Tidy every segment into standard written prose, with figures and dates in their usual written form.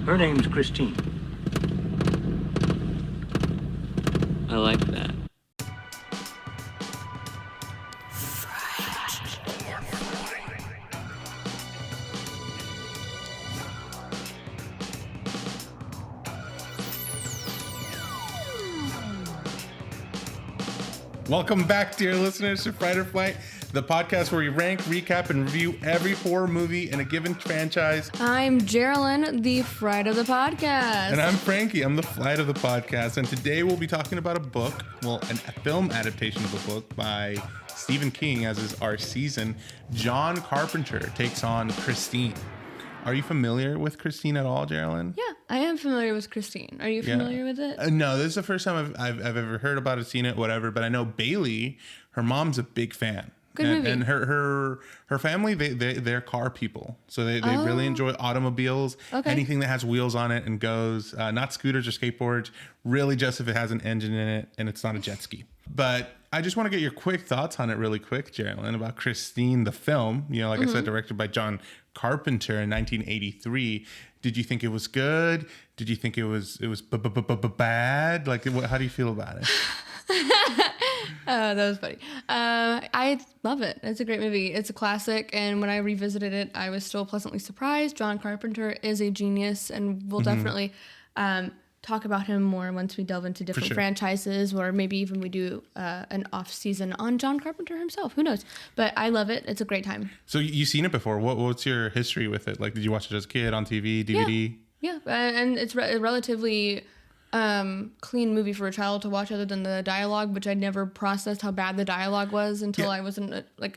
Her name's Christine. I like that. Welcome back, dear listeners, to Fright or Flight, the podcast where we rank, recap, and review every horror movie in a given franchise. I'm Geraldine, the Fright of the podcast. And I'm Frankie, I'm the Flight of the podcast. And today we'll be talking about a book, a film adaptation of a book by Stephen King, as is our season. John Carpenter takes on Christine. Are you familiar with Christine at all, Geraldine? Yeah, I am familiar with Christine. Are you familiar with it? No, this is the first time I've ever heard about it, seen it, whatever. But I know Bailey, her mom's a big fan. Good movie. And her family, they're car people. So they really enjoy automobiles, anything that has wheels on it and goes, not scooters or skateboards, really just if it has an engine in it and it's not a jet ski. But I just want to get your quick thoughts on it really quick, Geraldine, about Christine, the film. You know, like I said, directed by John Carpenter in 1983. Did you think it was good? Did you think it was bad? Like, how do you feel about it? Oh, that was funny. I love it. It's a great movie. It's a classic, and when I revisited it, I was still pleasantly surprised. John Carpenter is a genius, and we'll definitely talk about him more once we delve into different franchises, or maybe even we do an off season on John Carpenter himself. Who knows? But I love it. It's a great time. So you've seen it before. What's your history with it? Like, did you watch it as a kid on TV, DVD? Yeah. And it's a relatively clean movie for a child to watch, other than the dialogue, which I never processed how bad the dialogue was until I was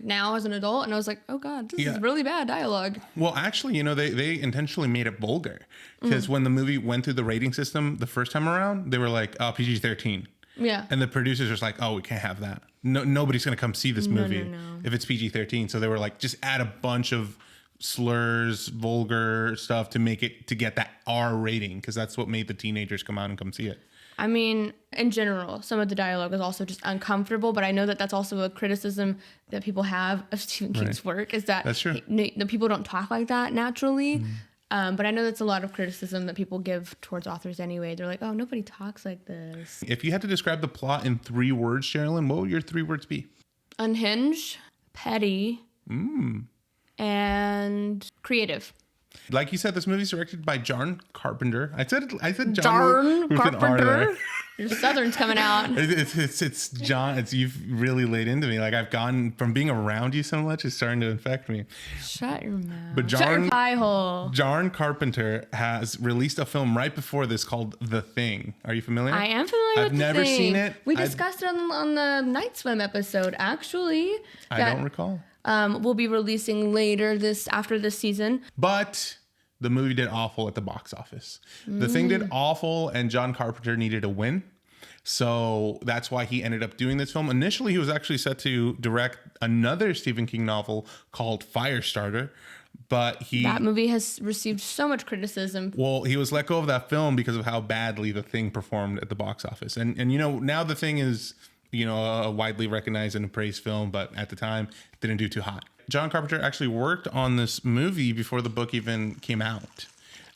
now as an adult, and I was like, oh god, this is really bad dialogue. Well, actually, you know, they intentionally made it vulgar, because when the movie went through the rating system the first time around, they were like, oh, PG-13. Yeah. And the producers was like, oh, we can't have that. No, nobody's gonna come see this movie if it's PG-13. So they were like, just add a bunch of slurs, vulgar stuff to get that R rating, because that's what made the teenagers come out and come see it. I mean, in general, some of the dialogue is also just uncomfortable, but I know that that's also a criticism that people have of Stephen King's work, is that that's true. The people don't talk like that naturally. But I know that's a lot of criticism that people give towards authors anyway. They're like, oh, nobody talks like this. If you had to describe the plot in 3 words, Sherilyn, what would your 3 words be? Unhinged, petty, and creative. Like you said, this movie's directed by John Carpenter. I said John with Carpenter. An R there. Your Southern's coming out. It's John. You've really laid into me. Like, I've gone from being around you so much, it's starting to infect me. Shut your mouth. But Shut your pie hole. John Carpenter has released a film right before this called The Thing. Are you familiar? I am familiar with The Thing. I've never seen it. We discussed it on the Night Swim episode, actually. I don't recall. We'll be releasing later after this season. But the movie did awful at the box office. The Thing did awful, and John Carpenter needed a win. So that's why he ended up doing this film. Initially, he was actually set to direct another Stephen King novel called Firestarter. But that movie has received so much criticism. Well, he was let go of that film because of how badly The Thing performed at the box office. And you know, now The Thing is, you know, a widely recognized and praised film, but at the time didn't do too hot. John Carpenter actually worked on this movie before the book even came out.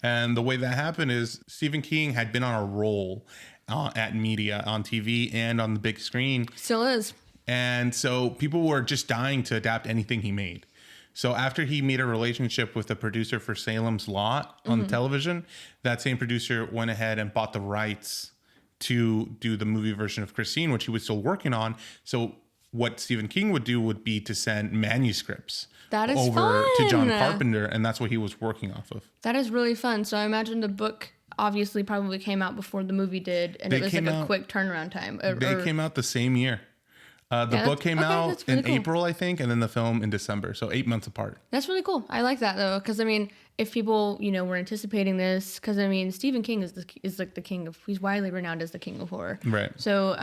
And the way that happened is Stephen King had been on a roll at media, on TV and on the big screen. Still is. And so people were just dying to adapt anything he made. So after he made a relationship with the producer for Salem's Lot on television, that same producer went ahead and bought the rights to do the movie version of Christine, which he was still working on. So what Stephen King would do would be to send manuscripts over to John Carpenter, and that's what he was working off of. That is really fun. So I imagine the book obviously probably came out before the movie did, and it was like a quick turnaround time. They came out the same year. The book came out in April, I think, and then the film in December. So 8 months apart. That's really cool. I like that, though, because, I mean, if people, you know, were anticipating this, because, I mean, Stephen King is like the king of, he's widely renowned as the king of horror. Right. So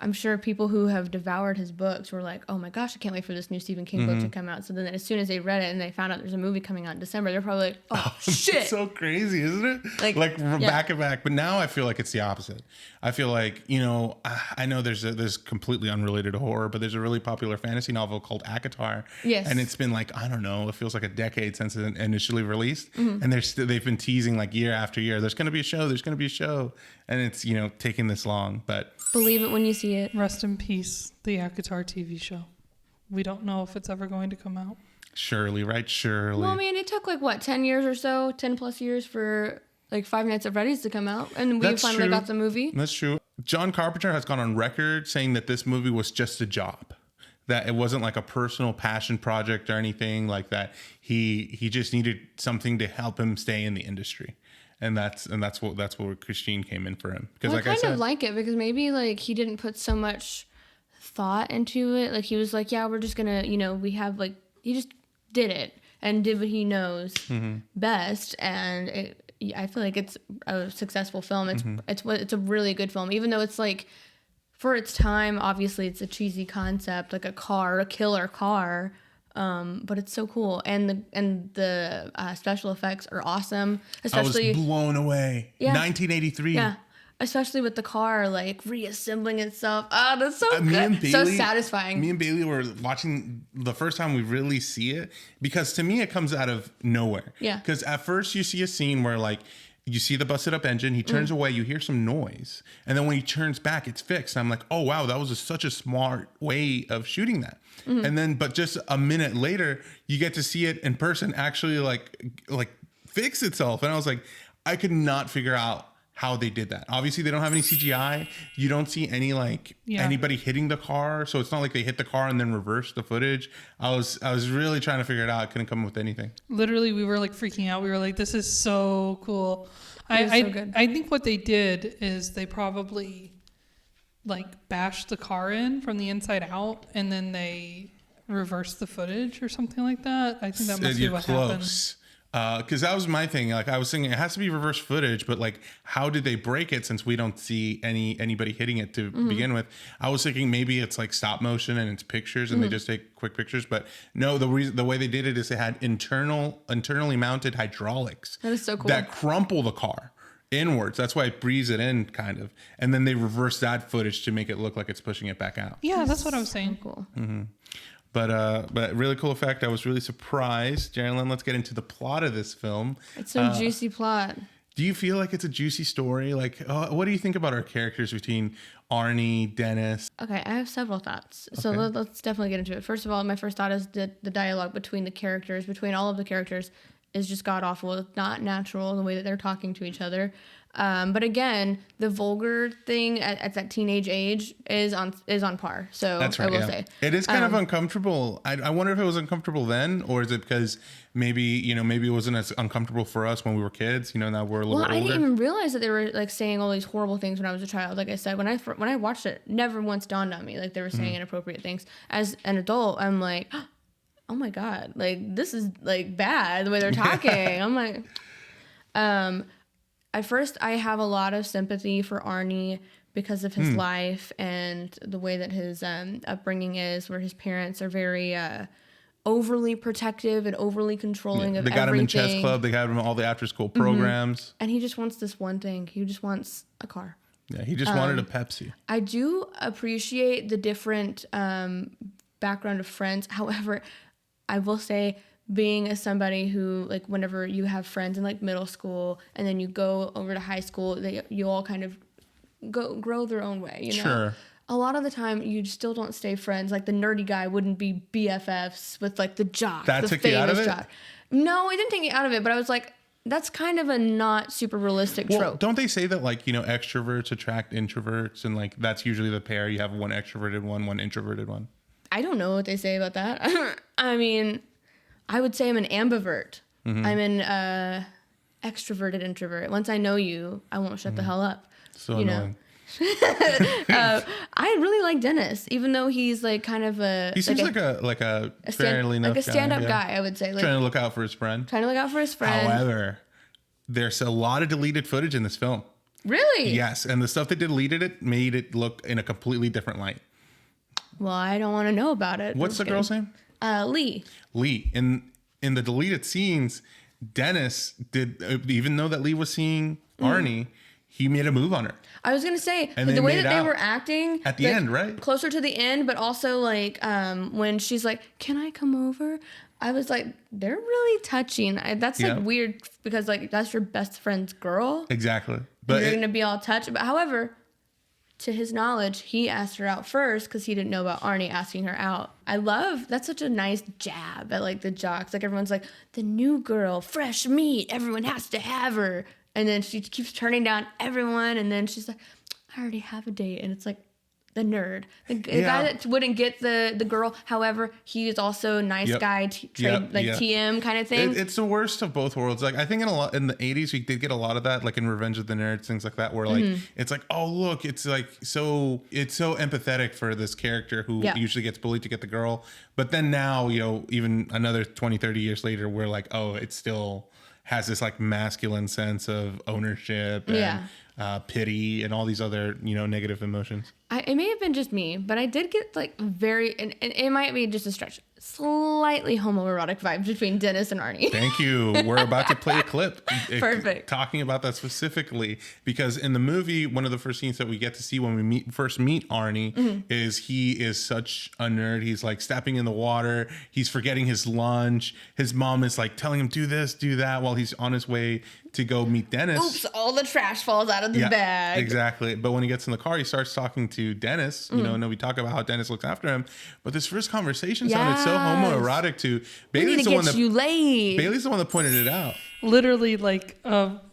I'm sure people who have devoured his books were like, oh my gosh, I can't wait for this new Stephen King book to come out. So then as soon as they read it and they found out there's a movie coming out in December, they're probably like, oh shit. It's so crazy, isn't it? Like back to back. But now I feel like it's the opposite. I feel like, you know, I know there's completely unrelated to horror, but there's a really popular fantasy novel called ACOTAR. Yes. And it's been like, I don't know, it feels like a decade since it initially released. And they've been teasing like year after year, there's going to be a show. And it's, you know, taking this long, but believe it when you see it. Rest in peace, the ACOTAR TV show. We don't know if it's ever going to come out. Surely, right? Surely. Well, I mean, it took like what, 10 years or so, 10 plus years for like Five Nights at Freddy's to come out, and we finally got the movie. That's true. John Carpenter has gone on record saying that this movie was just a job, that it wasn't like a personal passion project or anything like that. He just needed something to help him stay in the industry. And that's where Christine came in for him. Because I kind of like it because maybe like he didn't put so much thought into it. Like he was like, yeah, we're just gonna, you know, we have like, he just did it and did what he knows best. And I feel like it's a successful film. It's a really good film, even though it's like, for its time, obviously it's a cheesy concept, like a killer car. But it's so cool, and the special effects are awesome. Especially, I was blown away. Yeah. 1983. Yeah, especially with the car like reassembling itself. Oh, that's so good. So satisfying. Me and Bailey were watching the first time we really see it, because to me it comes out of nowhere. Yeah. Because at first you see a scene where like you see the busted up engine, he turns away, you hear some noise, and then when he turns back, it's fixed. And I'm like, oh wow, that was such a smart way of shooting that. And then, but just a minute later, you get to see it in person actually like fix itself. And I was like, I could not figure out how they did that. Obviously, they don't have any CGI. You don't see any anybody hitting the car, so it's not like they hit the car and then reverse the footage. I was really trying to figure it out. I couldn't come up with anything. Literally, we were like freaking out. We were like, "This is so cool." So good. I think what they did is they probably like bashed the car in from the inside out, and then they reversed the footage or something like that. I think that must be what happened. Because that was my thing. Like I was thinking, it has to be reverse footage, but like, how did they break it since we don't see anybody hitting it to begin with? I was thinking maybe it's like stop motion and it's pictures and they just take quick pictures. But no, the way they did it is they had internally mounted hydraulics that is so cool, that crumple the car inwards. That's why it breathes it in, kind of, and then they reverse that footage to make it look like it's pushing it back out. Yeah, that's what I was saying. So cool. But really cool effect. I was really surprised. Geraldine, let's get into the plot of this film. It's a juicy plot. Do you feel like it's a juicy story? Like, what do you think about our characters between Arnie, Dennis? Okay, I have several thoughts. So let's definitely get into it. First of all, my first thought is that the dialogue between all of the characters is just god awful. It's not natural the way that they're talking to each other. But again, the vulgar thing at that teenage age is on par. So that's right, I will say it is kind of uncomfortable. I wonder if it was uncomfortable then, or is it because maybe it wasn't as uncomfortable for us when we were kids. Now we're a little older. I didn't even realize that they were like saying all these horrible things when I was a child. Like I said, when I watched it, never once dawned on me like they were saying inappropriate things. As an adult, I'm like, oh my god, like this is like bad the way they're talking. I'm like, at first, I have a lot of sympathy for Arnie because of his life and the way that his upbringing is, where his parents are very overly protective and overly controlling of everything. They got him in chess club. They got him in all the after-school programs. And he just wants this one thing. He just wants a car. Yeah, he just wanted a Pepsi. I do appreciate the different background of friends. However, I will say, being as somebody who, like, whenever you have friends in like middle school and then you go over to high school, you all kind of grow their own way, Sure. A lot of the time you still don't stay friends. Like the nerdy guy wouldn't be BFFs with like the jock, that the took you out of famous it? jock. No, it didn't take me out of it, but I was like, that's kind of a not super realistic trope. Don't they say that like, extroverts attract introverts, and like that's usually the pair? You have one extroverted one introverted one. I don't know what they say about that. I mean, I would say I'm an ambivert. I'm an extroverted introvert. Once I know you, I won't shut the hell up. So annoying. I really like Dennis, even though he's like kind of a. He seems like a fairly enough like a stand-up guy, I would say. Like, trying to look out for his friend. However, there's a lot of deleted footage in this film. Really? Yes, and the stuff they deleted it made it look in a completely different light. Well, I don't want to know about it. What's the girl's name? Lee. Lee. In the deleted scenes, Dennis did, even though that Lee was seeing Arnie, he made a move on her. I was gonna say And the way made that they out were acting at the end, right? Closer to the end, but also like when she's like, "Can I come over?" I was like, "They're really touching." That's like weird because like that's your best friend's girl. Exactly. But you're gonna be all touched. But however, to his knowledge, he asked her out first because he didn't know about Arnie asking her out. I love that's such a nice jab at like the jocks. Like everyone's like, the new girl, fresh meat. Everyone has to have her. And then she keeps turning down everyone. And then she's like, I already have a date. And it's like the nerd, the guy that wouldn't get the girl. However, he is also a nice guy, TM kind of thing. It's the worst of both worlds. Like I think in the 80s we did get a lot of that, like in Revenge of the Nerds, things like that, where like it's like, oh look, it's like so empathetic for this character who usually gets bullied to get the girl. But then now, you know, even another 20, 30 years later, we're like, oh, it still has this like masculine sense of ownership and pity and all these other, you know, negative emotions. It may have been just me, but I did get like and it might be just a stretch, slightly homoerotic vibes between Dennis and Arnie. Thank you. We're about to play a clip. Perfect. Talking about that specifically because in the movie, one of the first scenes that we get to see when we first meet Arnie is he is such a nerd. He's like stepping in the water. He's forgetting his lunch. His mom is like telling him, do this, do that while he's on his way to go meet Dennis. Oops, all the trash falls out of the bag. Exactly. But when he gets in the car, he starts talking to Dennis, you know, and then we talk about how Dennis looks after him. But this first conversation sounded so homoerotic to Bailey's the one that Bailey's the one that pointed it out. Literally, like,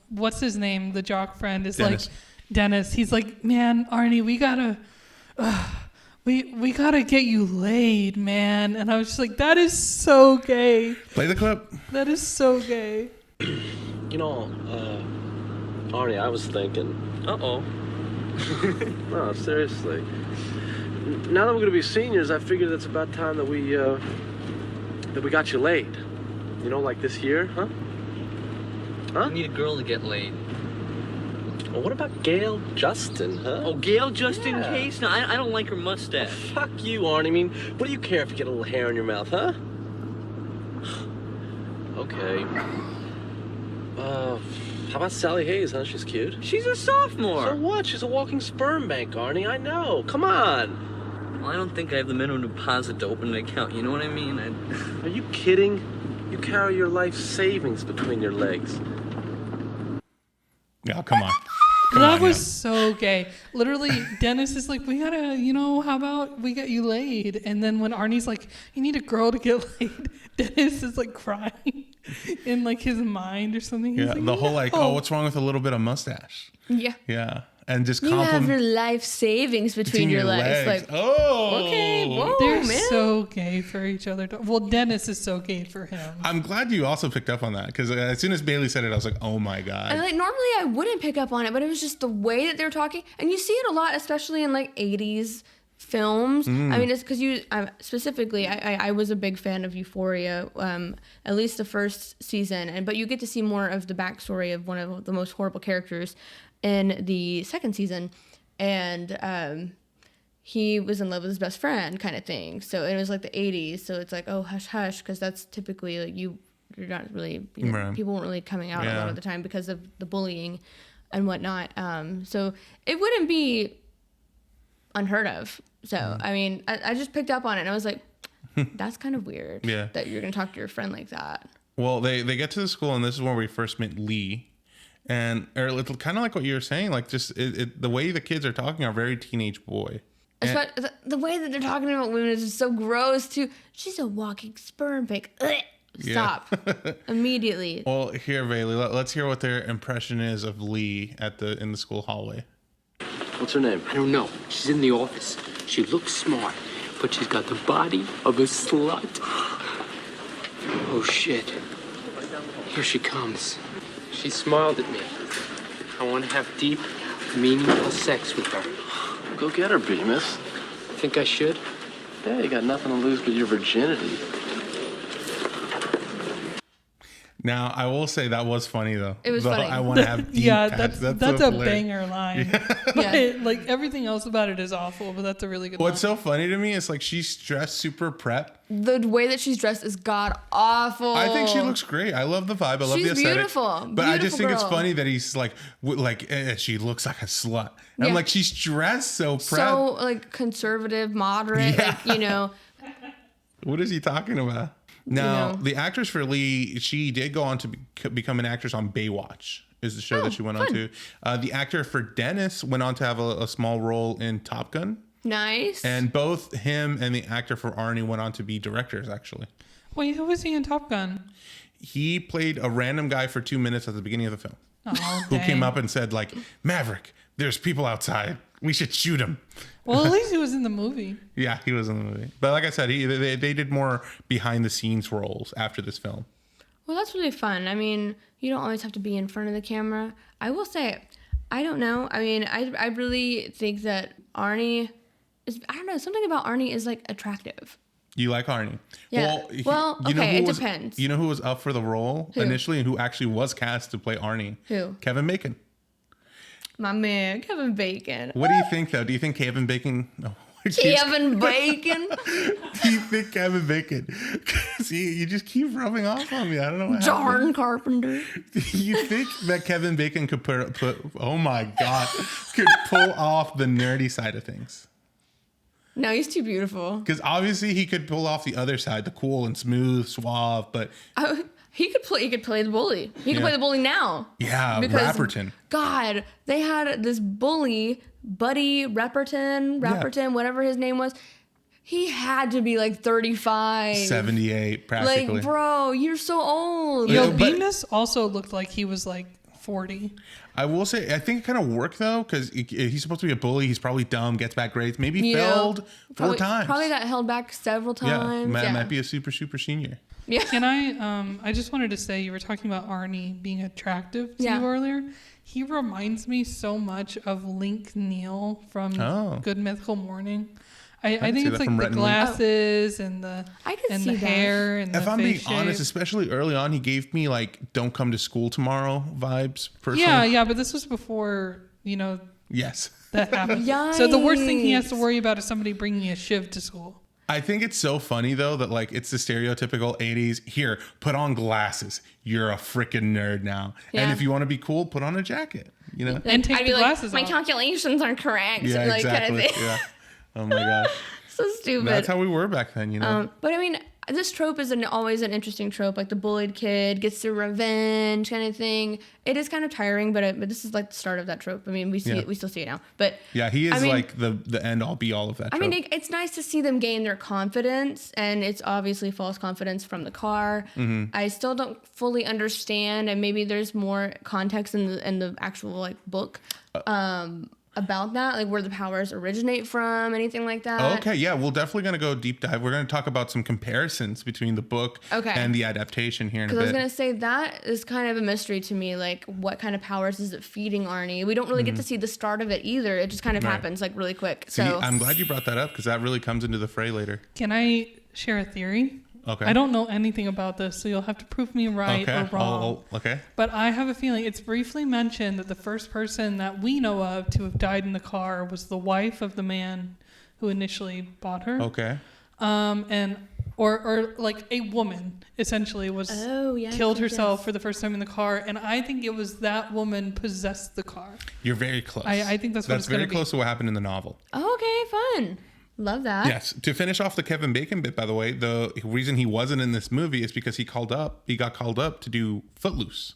what's his name? The jock friend is Dennis. like Dennis. He's like, man, Arnie, we gotta get you laid, man. And I was just like, that is so gay. Play the clip. That is so gay. You know, Arnie, I was thinking. Uh-oh. No, seriously. Now that we're gonna be seniors, I figured it's about time that we got you laid. You know, like this year, huh? I need a girl to get laid. Well, what about Gail Justin, huh? Oh, Gail, just in case? No, I don't like her mustache. Fuck you, Arnie. I mean, what do you care if you get a little hair in your mouth, huh? Okay. How about Sally Hayes, huh? She's cute. She's a sophomore. So what? She's a walking sperm bank, Arnie. I know. Come on. Well, I don't think I have the minimum deposit to open an account. You know what I mean? Are you kidding? You carry your life savings between your legs. Yeah, come on. That was so gay. Literally, Dennis is like, we gotta, you know, how about we get you laid? And then when Arnie's like, you need a girl to get laid, Dennis is like crying in like his mind or something. He's like, the whole like, oh, what's wrong with a little bit of mustache? Yeah. Yeah. And just You have your life savings between your legs. Like, oh, okay, whoa, they're man. so gay for each other. Well, Dennis is so gay for him. I'm glad you also picked up on that because as soon as Bailey said it, I was like, oh my God. And like normally I wouldn't pick up on it, but it was just the way that they were talking, and you see it a lot, especially in like 80s films. I mean, it's because specifically, I was a big fan of Euphoria, at least the first season, but you get to see more of the backstory of one of the most horrible characters in the second season, and he was in love with his best friend kind of thing. So it was like the 80s, so it's like, oh, hush hush, because that's typically like you're not really, you know, people weren't really coming out a lot of the time because of the bullying and whatnot. So it wouldn't be unheard of. So I mean, I just picked up on it and I was like, that's kind of weird that you're gonna talk to your friend like that. Well, they get to the school and this is where we first met Lee. And kind of like what you were saying, like just the way the kids are talking are very teenage boy. The way that they're talking about women is just so gross too. She's a walking sperm bank. Stop immediately. Well, here, Bailey, let's hear what their impression is of Lee in the school hallway. What's her name? I don't know. She's in the office. She looks smart, but she's got the body of a slut. Oh shit! Here she comes. She smiled at me. I want to have deep, meaningful sex with her. Go get her, Bemis. Think I should? Yeah, you got nothing to lose but your virginity. Now, I will say that was funny though. It was funny. I want to have deep Yeah, pats. that's so a hilarious. banger line. Yeah. Like everything else about it is awful, but that's a really good What's line. so funny to me is like she's dressed super prep. The way that she's dressed is god awful. I think she looks great. I love the vibe. I love She's the aesthetic. beautiful. But I just think it's Girl. funny that he's like, she looks like a slut. And I'm Yeah. like, she's dressed so prep. so like conservative, moderate, Yeah. like, What is he talking about? Now, know. the actress for Lee, she did go on to become an actress on Baywatch, is the show that she went on to. The actor for Dennis went on to have a small role in Top Gun. nice. And both him and the actor for Arnie went on to be directors, actually. Wait, who was he in Top Gun? He played a random guy for 2 minutes at the beginning of the film Oh, who came dang. up and said, like, Maverick, there's people outside. We should shoot him. Well, at least he was in the movie. Yeah, he was in the movie. But like I said, they did more behind the scenes roles after this film. Well, that's really fun. I mean, you don't always have to be in front of the camera. I will say, I don't know. I mean, I really think that Arnie is, I don't know, something about Arnie is like attractive. You like Arnie? Yeah. Well, okay, it depends. You know who was up for the role initially and who actually was cast to play Arnie? Who? Kevin Bacon. My man, Kevin Bacon. What do you think, though? Do you think Kevin Bacon... Oh, Kevin Bacon? do you think Kevin Bacon... See, you just keep rubbing off on me. I don't know what happened. Darn Carpenter. You think that Kevin Bacon could put oh my God, could pull off the nerdy side of things? No, he's too beautiful. Because obviously he could pull off the other side, the cool and smooth, suave, but He could play the bully. He could play the bully now. yeah, Because, Rapperton. God, they had this bully, Buddy Rapperton, whatever his name was. He had to be like 35. 78, practically. Like, bro, you're so old. Yeah, Yo, but- Venus also looked like he was like 40. I will say, I think it kind of worked though, because he's supposed to be a bully. He's probably dumb, gets bad grades, maybe You know, failed four times. Probably got held back several yeah, times. might be a super senior. Yeah. Can I just wanted to say, you were talking about Arnie being attractive to Yeah. you earlier. He reminds me so much of Link Neal from Oh. Good Mythical Morning. I see think it's that like from the Rhett and Link. glasses and the I can and see the that. hair and If the I'm being face honest, shape. especially early on, he gave me like "Don't come to school tomorrow" vibes. Personally, Yeah, but this was before, yes. that happened. So the worst thing he has to Yikes. worry about is somebody bringing a shiv to school. I think it's so funny though that like it's the stereotypical 80s. Here, put on glasses. You're a freaking nerd now. And Yeah. if you want to be cool, put on a jacket. You know? And take I'd the be glasses like, off. my calculations are correct. Yeah, like, exactly. Kind of thing. Yeah. Oh my gosh. So stupid. That's how we were back then, you know. But I mean, this trope is always an interesting trope, like the bullied kid gets their revenge kind of thing. It is kind of tiring, but this is like the start of that trope. I mean, we see it, we still see it now. But Yeah, he is I mean, like the end all be all of that. I mean, trope. it's nice to see them gain their confidence, and it's obviously false confidence from the car. Mm-hmm. I still don't fully understand, and maybe there's more context in the actual like book about that, like where the powers originate from, anything like that. Oh, okay, yeah, we're definitely gonna go deep dive. We're gonna talk about some comparisons between the book and the adaptation here in a Because I was bit. gonna say that is kind of a mystery to me. Like, what kind of powers is it feeding Arnie? We don't really get to see the start of it either. It just kind of Right. happens like really quick. See, So I'm glad you brought that up because that really comes into the fray later. Can I share a theory? Okay. I don't know anything about this, so you'll have to prove me right or wrong. Okay. But I have a feeling it's briefly mentioned that the first person that we know of to have died in the car was the wife of the man who initially bought her. Okay. And or like a woman essentially was killed herself for the first time in the car, and I think it was that woman possessed the car. You're very close. I think that's what it's gonna very be. close to what happened in the novel. okay, fun. Love that. Yes. To finish off the Kevin Bacon bit, by the way, the reason he wasn't in this movie is because he got called up to do Footloose.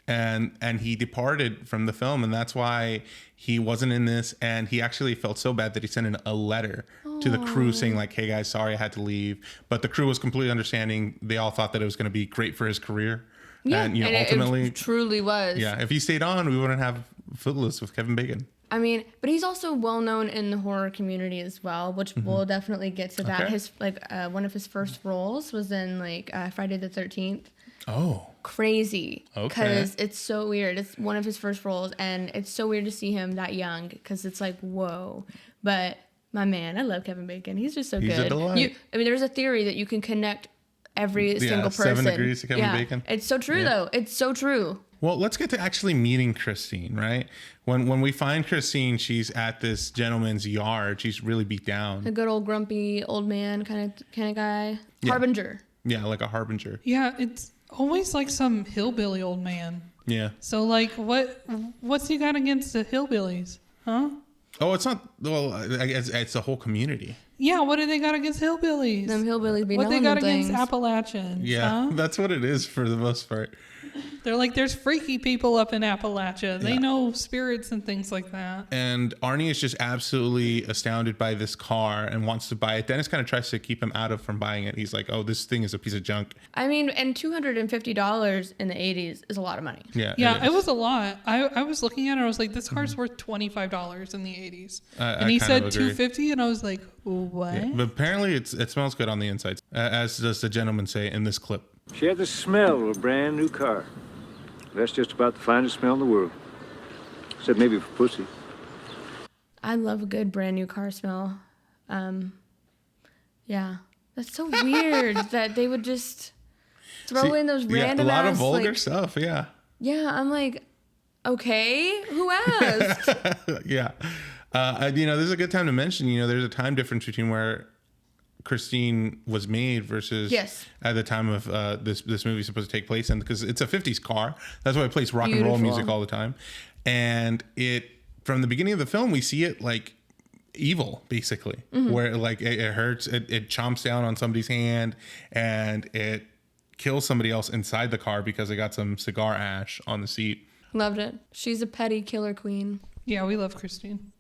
And he departed from the film, and that's why he wasn't in this. And he actually felt so bad that he sent in a letter to the crew saying like, "Hey guys, sorry I had to leave." But the crew was completely understanding. They all thought that it was going to be great for his career. Yeah, and and ultimately, it truly was. yeah, if he stayed on, we wouldn't have Footloose with Kevin Bacon. I mean, but he's also well known in the horror community as well, which we'll definitely get to that. Okay. His one of his first roles was in Friday the 13th. Oh. Crazy. Okay. Because it's so weird. It's one of his first roles, and it's so weird to see him that young because it's like, whoa. But my man, I love Kevin Bacon. He's just so He's a good. delight. There's a theory that you can connect every single person. 7 Degrees to Kevin Bacon. It's so true though. It's so true. Well, let's get to actually meeting Christine, right? When we find Christine, she's at this gentleman's yard. She's really beat down. A good old grumpy old man kind of guy. Yeah. Harbinger. Yeah, like a harbinger. Yeah, it's always like some hillbilly old man. Yeah. So like, what's he got against the hillbillies, huh? Oh, it's not. Well, it's the whole community. Yeah, what do they got against hillbillies? Them hillbillies be what they knowing got them against things. Appalachians? Yeah, huh? that's what it is for the most part. They're like, there's freaky people up in Appalachia. They Yeah. know spirits and things like that. And Arnie is just absolutely astounded by this car and wants to buy it. Dennis kind of tries to keep him from buying it. He's like, oh, this thing is a piece of junk. I mean, and $250 in the 80s is a lot of money. Yeah. Yeah, it was a lot. I was looking at it. I was like, this car's worth $25 in the 80s. And he said $250, and I was like, what? Yeah, but apparently it smells good on the inside, as does the gentleman say in this clip. She had the smell of a brand new car. That's just about the finest smell in the world. Except maybe for pussy. I love a good brand new car smell. Yeah. That's so weird that they would just throw in those random a lot of ass, vulgar like, stuff. Yeah. Yeah, I'm like, okay, who asked? Yeah. There's a good time to mention, there's a time difference between where Christine was made versus at the time of this movie supposed to take place in, because it's a 50s car. That's why it plays rock and roll music all the time. And from the beginning of the film, we see it like evil, basically, where like it hurts, it chomps down on somebody's hand and it kills somebody else inside the car because they got some cigar ash on the seat. Loved it. She's a petty killer queen. Yeah, we love Christine.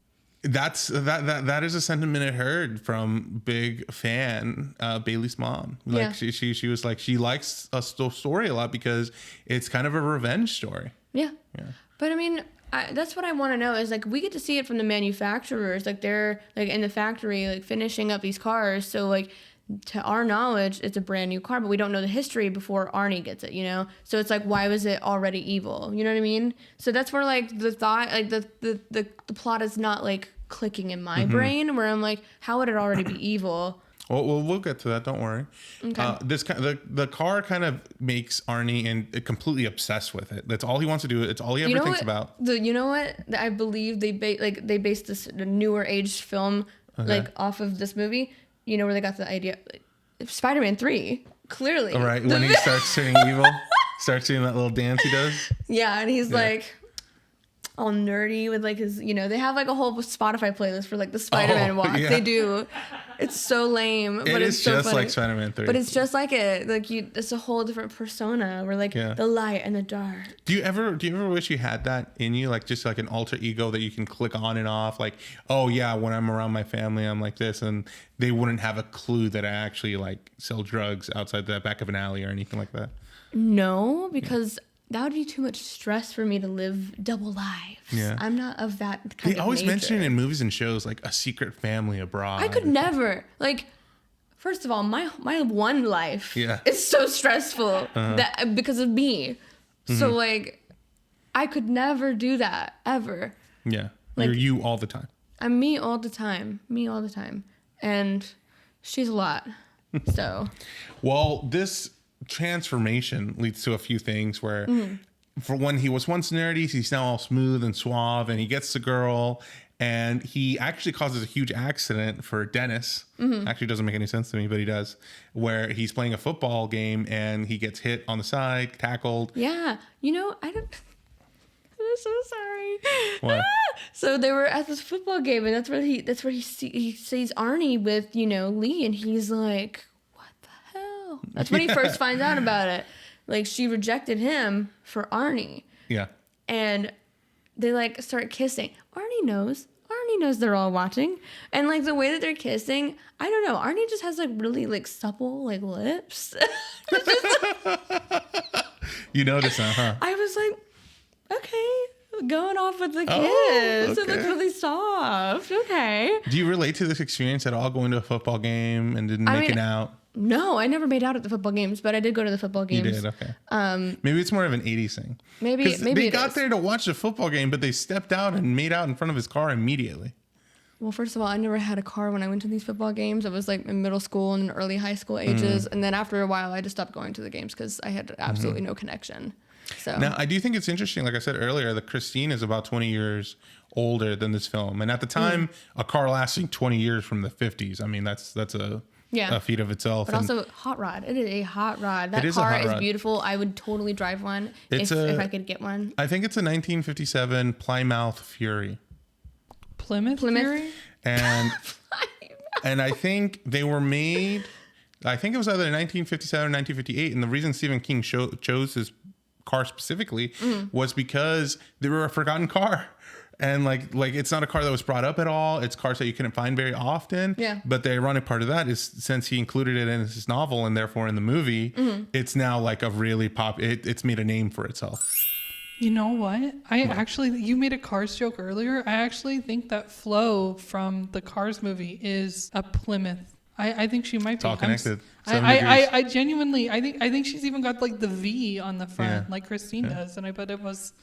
That is a sentiment I heard from big fan Bailey's mom. Like she was like, she likes a story a lot because it's kind of a revenge story. Yeah. But I mean, that's what I want to know is like, we get to see it from the manufacturers, like they're like in the factory, like finishing up these cars. So like, to our knowledge, it's a brand new car, but we don't know the history before Arnie gets it, So it's like, why was it already evil? You know what I mean? So that's where like the thought, like the plot is not like clicking in my brain, where I'm like, how would it already be evil? Well, we'll get to that. Don't worry. Okay. The car kind of makes Arnie and completely obsessed with it. That's all he wants to do. It's all he ever thinks about. You know what? I believe they based this newer age film like off of this movie. Where they got the idea, Spider-Man 3, clearly. All right, when he starts turning evil, starts doing that little dance he does. Yeah, and he's like all nerdy with like his, they have like a whole Spotify playlist for like the Spider-Man walk. Yeah. They do. It's so lame, but it's so just funny. like Spider-Man 3. But it's just like it. Like it's a whole different persona. We're like the light and the dark. Do you ever wish you had that in you, like just like an alter ego that you can click on and off? Like, oh yeah, when I'm around my family, I'm like this, and they wouldn't have a clue that I actually like sell drugs outside the back of an alley or anything like that. No, because that would be too much stress for me to live double lives. Yeah. I'm not of that kind of nature. They always mention it in movies and shows, like a secret family abroad. I could never. Like, first of all, my one life is so stressful that because of me. So, like, I could never do that, ever. Yeah. Like, you're you all the time. I'm me all the time. Me all the time. And she's a lot. So. Well, this transformation leads to a few things where for when he was once nerdy, he's now all smooth and suave, and he gets the girl, and he actually causes a huge accident for Dennis. Actually doesn't make any sense to me, but he does, where he's playing a football game and he gets hit on the side, tackled. Yeah. I don't. I'm so sorry. What? So they were at this football game, and that's where he sees Arnie with Lee, and he's like, that's when he first finds out about it. Like, she rejected him for Arnie. Yeah. And they, like, start kissing. Arnie knows they're all watching. And, like, the way that they're kissing, I don't know. Arnie just has, like, really, like, supple, like, lips. You noticed that, huh? I was like, okay, going off with the kiss. It looks really soft. Okay. Do you relate to this experience at all, going to a football game and making out? No, I never made out at the football games, but I did go to the football games. You did, okay. Maybe it's more of an 80s thing. Maybe they got there to watch the football game, but they stepped out and made out in front of his car immediately. Well, first of all, I never had a car when I went to these football games. I was like in middle school and early high school ages. And then after a while, I just stopped going to the games because I had absolutely no connection. So Now, I do think it's interesting, like I said earlier, that Christine is about 20 years older than this film. And at the time, a car lasting 20 years from the 50s, I mean, that's a feat of itself. But also, hot rod. It is a hot rod. That It is a car hot is rod. beautiful. I would totally drive one if I could get one. I think it's a 1957 Plymouth Fury. Plymouth Plymouth? Fury? And I think they were made, I think it was either 1957 or 1958. And the reason Stephen King chose his car specifically was because they were a forgotten car. And like it's not a car that was brought up at all. It's cars that you couldn't find very often. Yeah. But the ironic part of that is since he included it in his novel and therefore in the movie, it's now like a really it's made a name for itself. You know what? You made a Cars joke earlier. I actually think that Flo from the Cars movie is a Plymouth. I think she might be. It's all connected. I genuinely, I think she's even got like the V on the front, Yeah. like Christine does. And I bet it was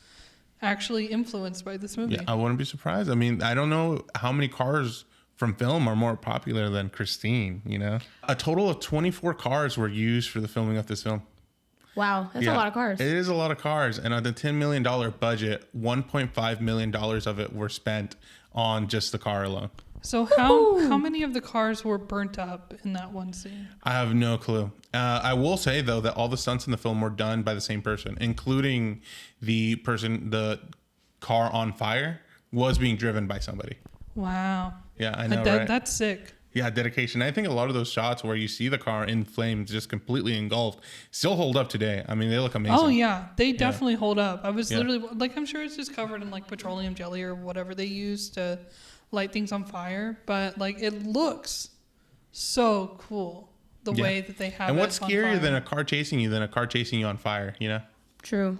actually influenced by this movie. Yeah, I wouldn't be surprised. I mean, I don't know how many cars from film are more popular than Christine, you know? A total of 24 cars were used for the filming of this film. Wow, that's a lot of cars. It is a lot of cars. And on the $10 million budget, $1.5 million of it were spent on just the car alone. So how many of the cars were burnt up in that one scene? I have no clue. I will say, though, that all the stunts in the film were done by the same person, including the car on fire was being driven by somebody. Wow. Yeah, I know, right? That's sick. Yeah, dedication. I think a lot of those shots where you see the car in flames just completely engulfed still hold up today. I mean, they look amazing. Oh, yeah. They definitely hold up. I was literally, like, I'm sure it's just covered in, like, petroleum jelly or whatever they use to light things on fire. But, like, it looks so cool the way that they have it. And what's on scarier fire. than a car chasing you on fire, you know? True.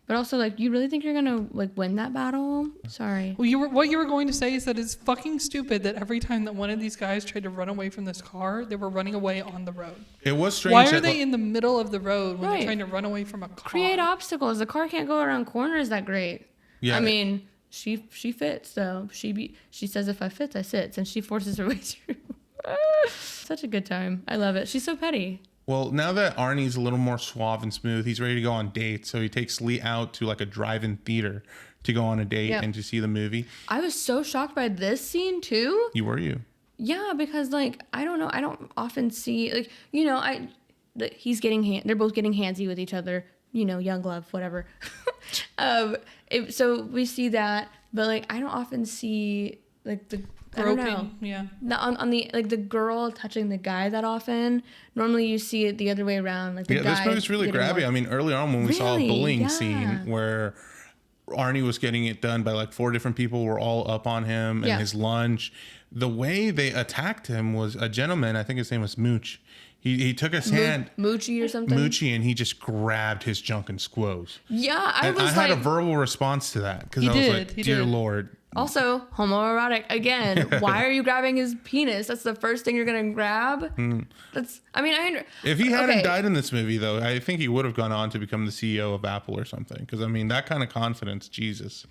But also, like, you really think you're gonna like win that battle? Sorry. Well, what you were going to say is that it's fucking stupid that every time that one of these guys tried to run away from this car, they were running away on the road. It was strange. Why are they in the middle of the road when Right. they're trying to run away from a car? Create obstacles. The car can't go around corners that great. Yeah. I mean, she fits though. She says if I fit, I sit, and she forces her way through. Such a good time. I love it. She's so petty. Well, now that Arnie's a little more suave and smooth, he's ready to go on dates. So he takes Lee out to like a drive-in theater to go on a date and to see the movie. I was so shocked by this scene too. You? Yeah, because like I don't know, I don't often see like he's getting they're both getting handsy with each other. You know, young love, whatever. So we see that, but like I don't often see like the Groping, I don't know. yeah. On the like the girl touching the guy that often. Normally you see it the other way around. Like the guy. This movie's really getting grabby. more- I mean, early on when we saw a Really? bullying Yeah. scene where Arnie was getting it done by like 4 different people were all up on him and his lunch. The way they attacked him was a gentleman, I think his name was Mooch. He took his hand, Moochie or something. Moochie, and he just grabbed his junk and squoze. Yeah, I And was I had like. a verbal response to that because He I was did, like, he "Dear did. Lord." Also, homoerotic again. Why are you grabbing his penis? That's the first thing you're gonna grab. That's. I mean, If he hadn't okay. died in this movie, though, I think he would have gone on to become the CEO of Apple or something. Because I mean, that kind of confidence, Jesus.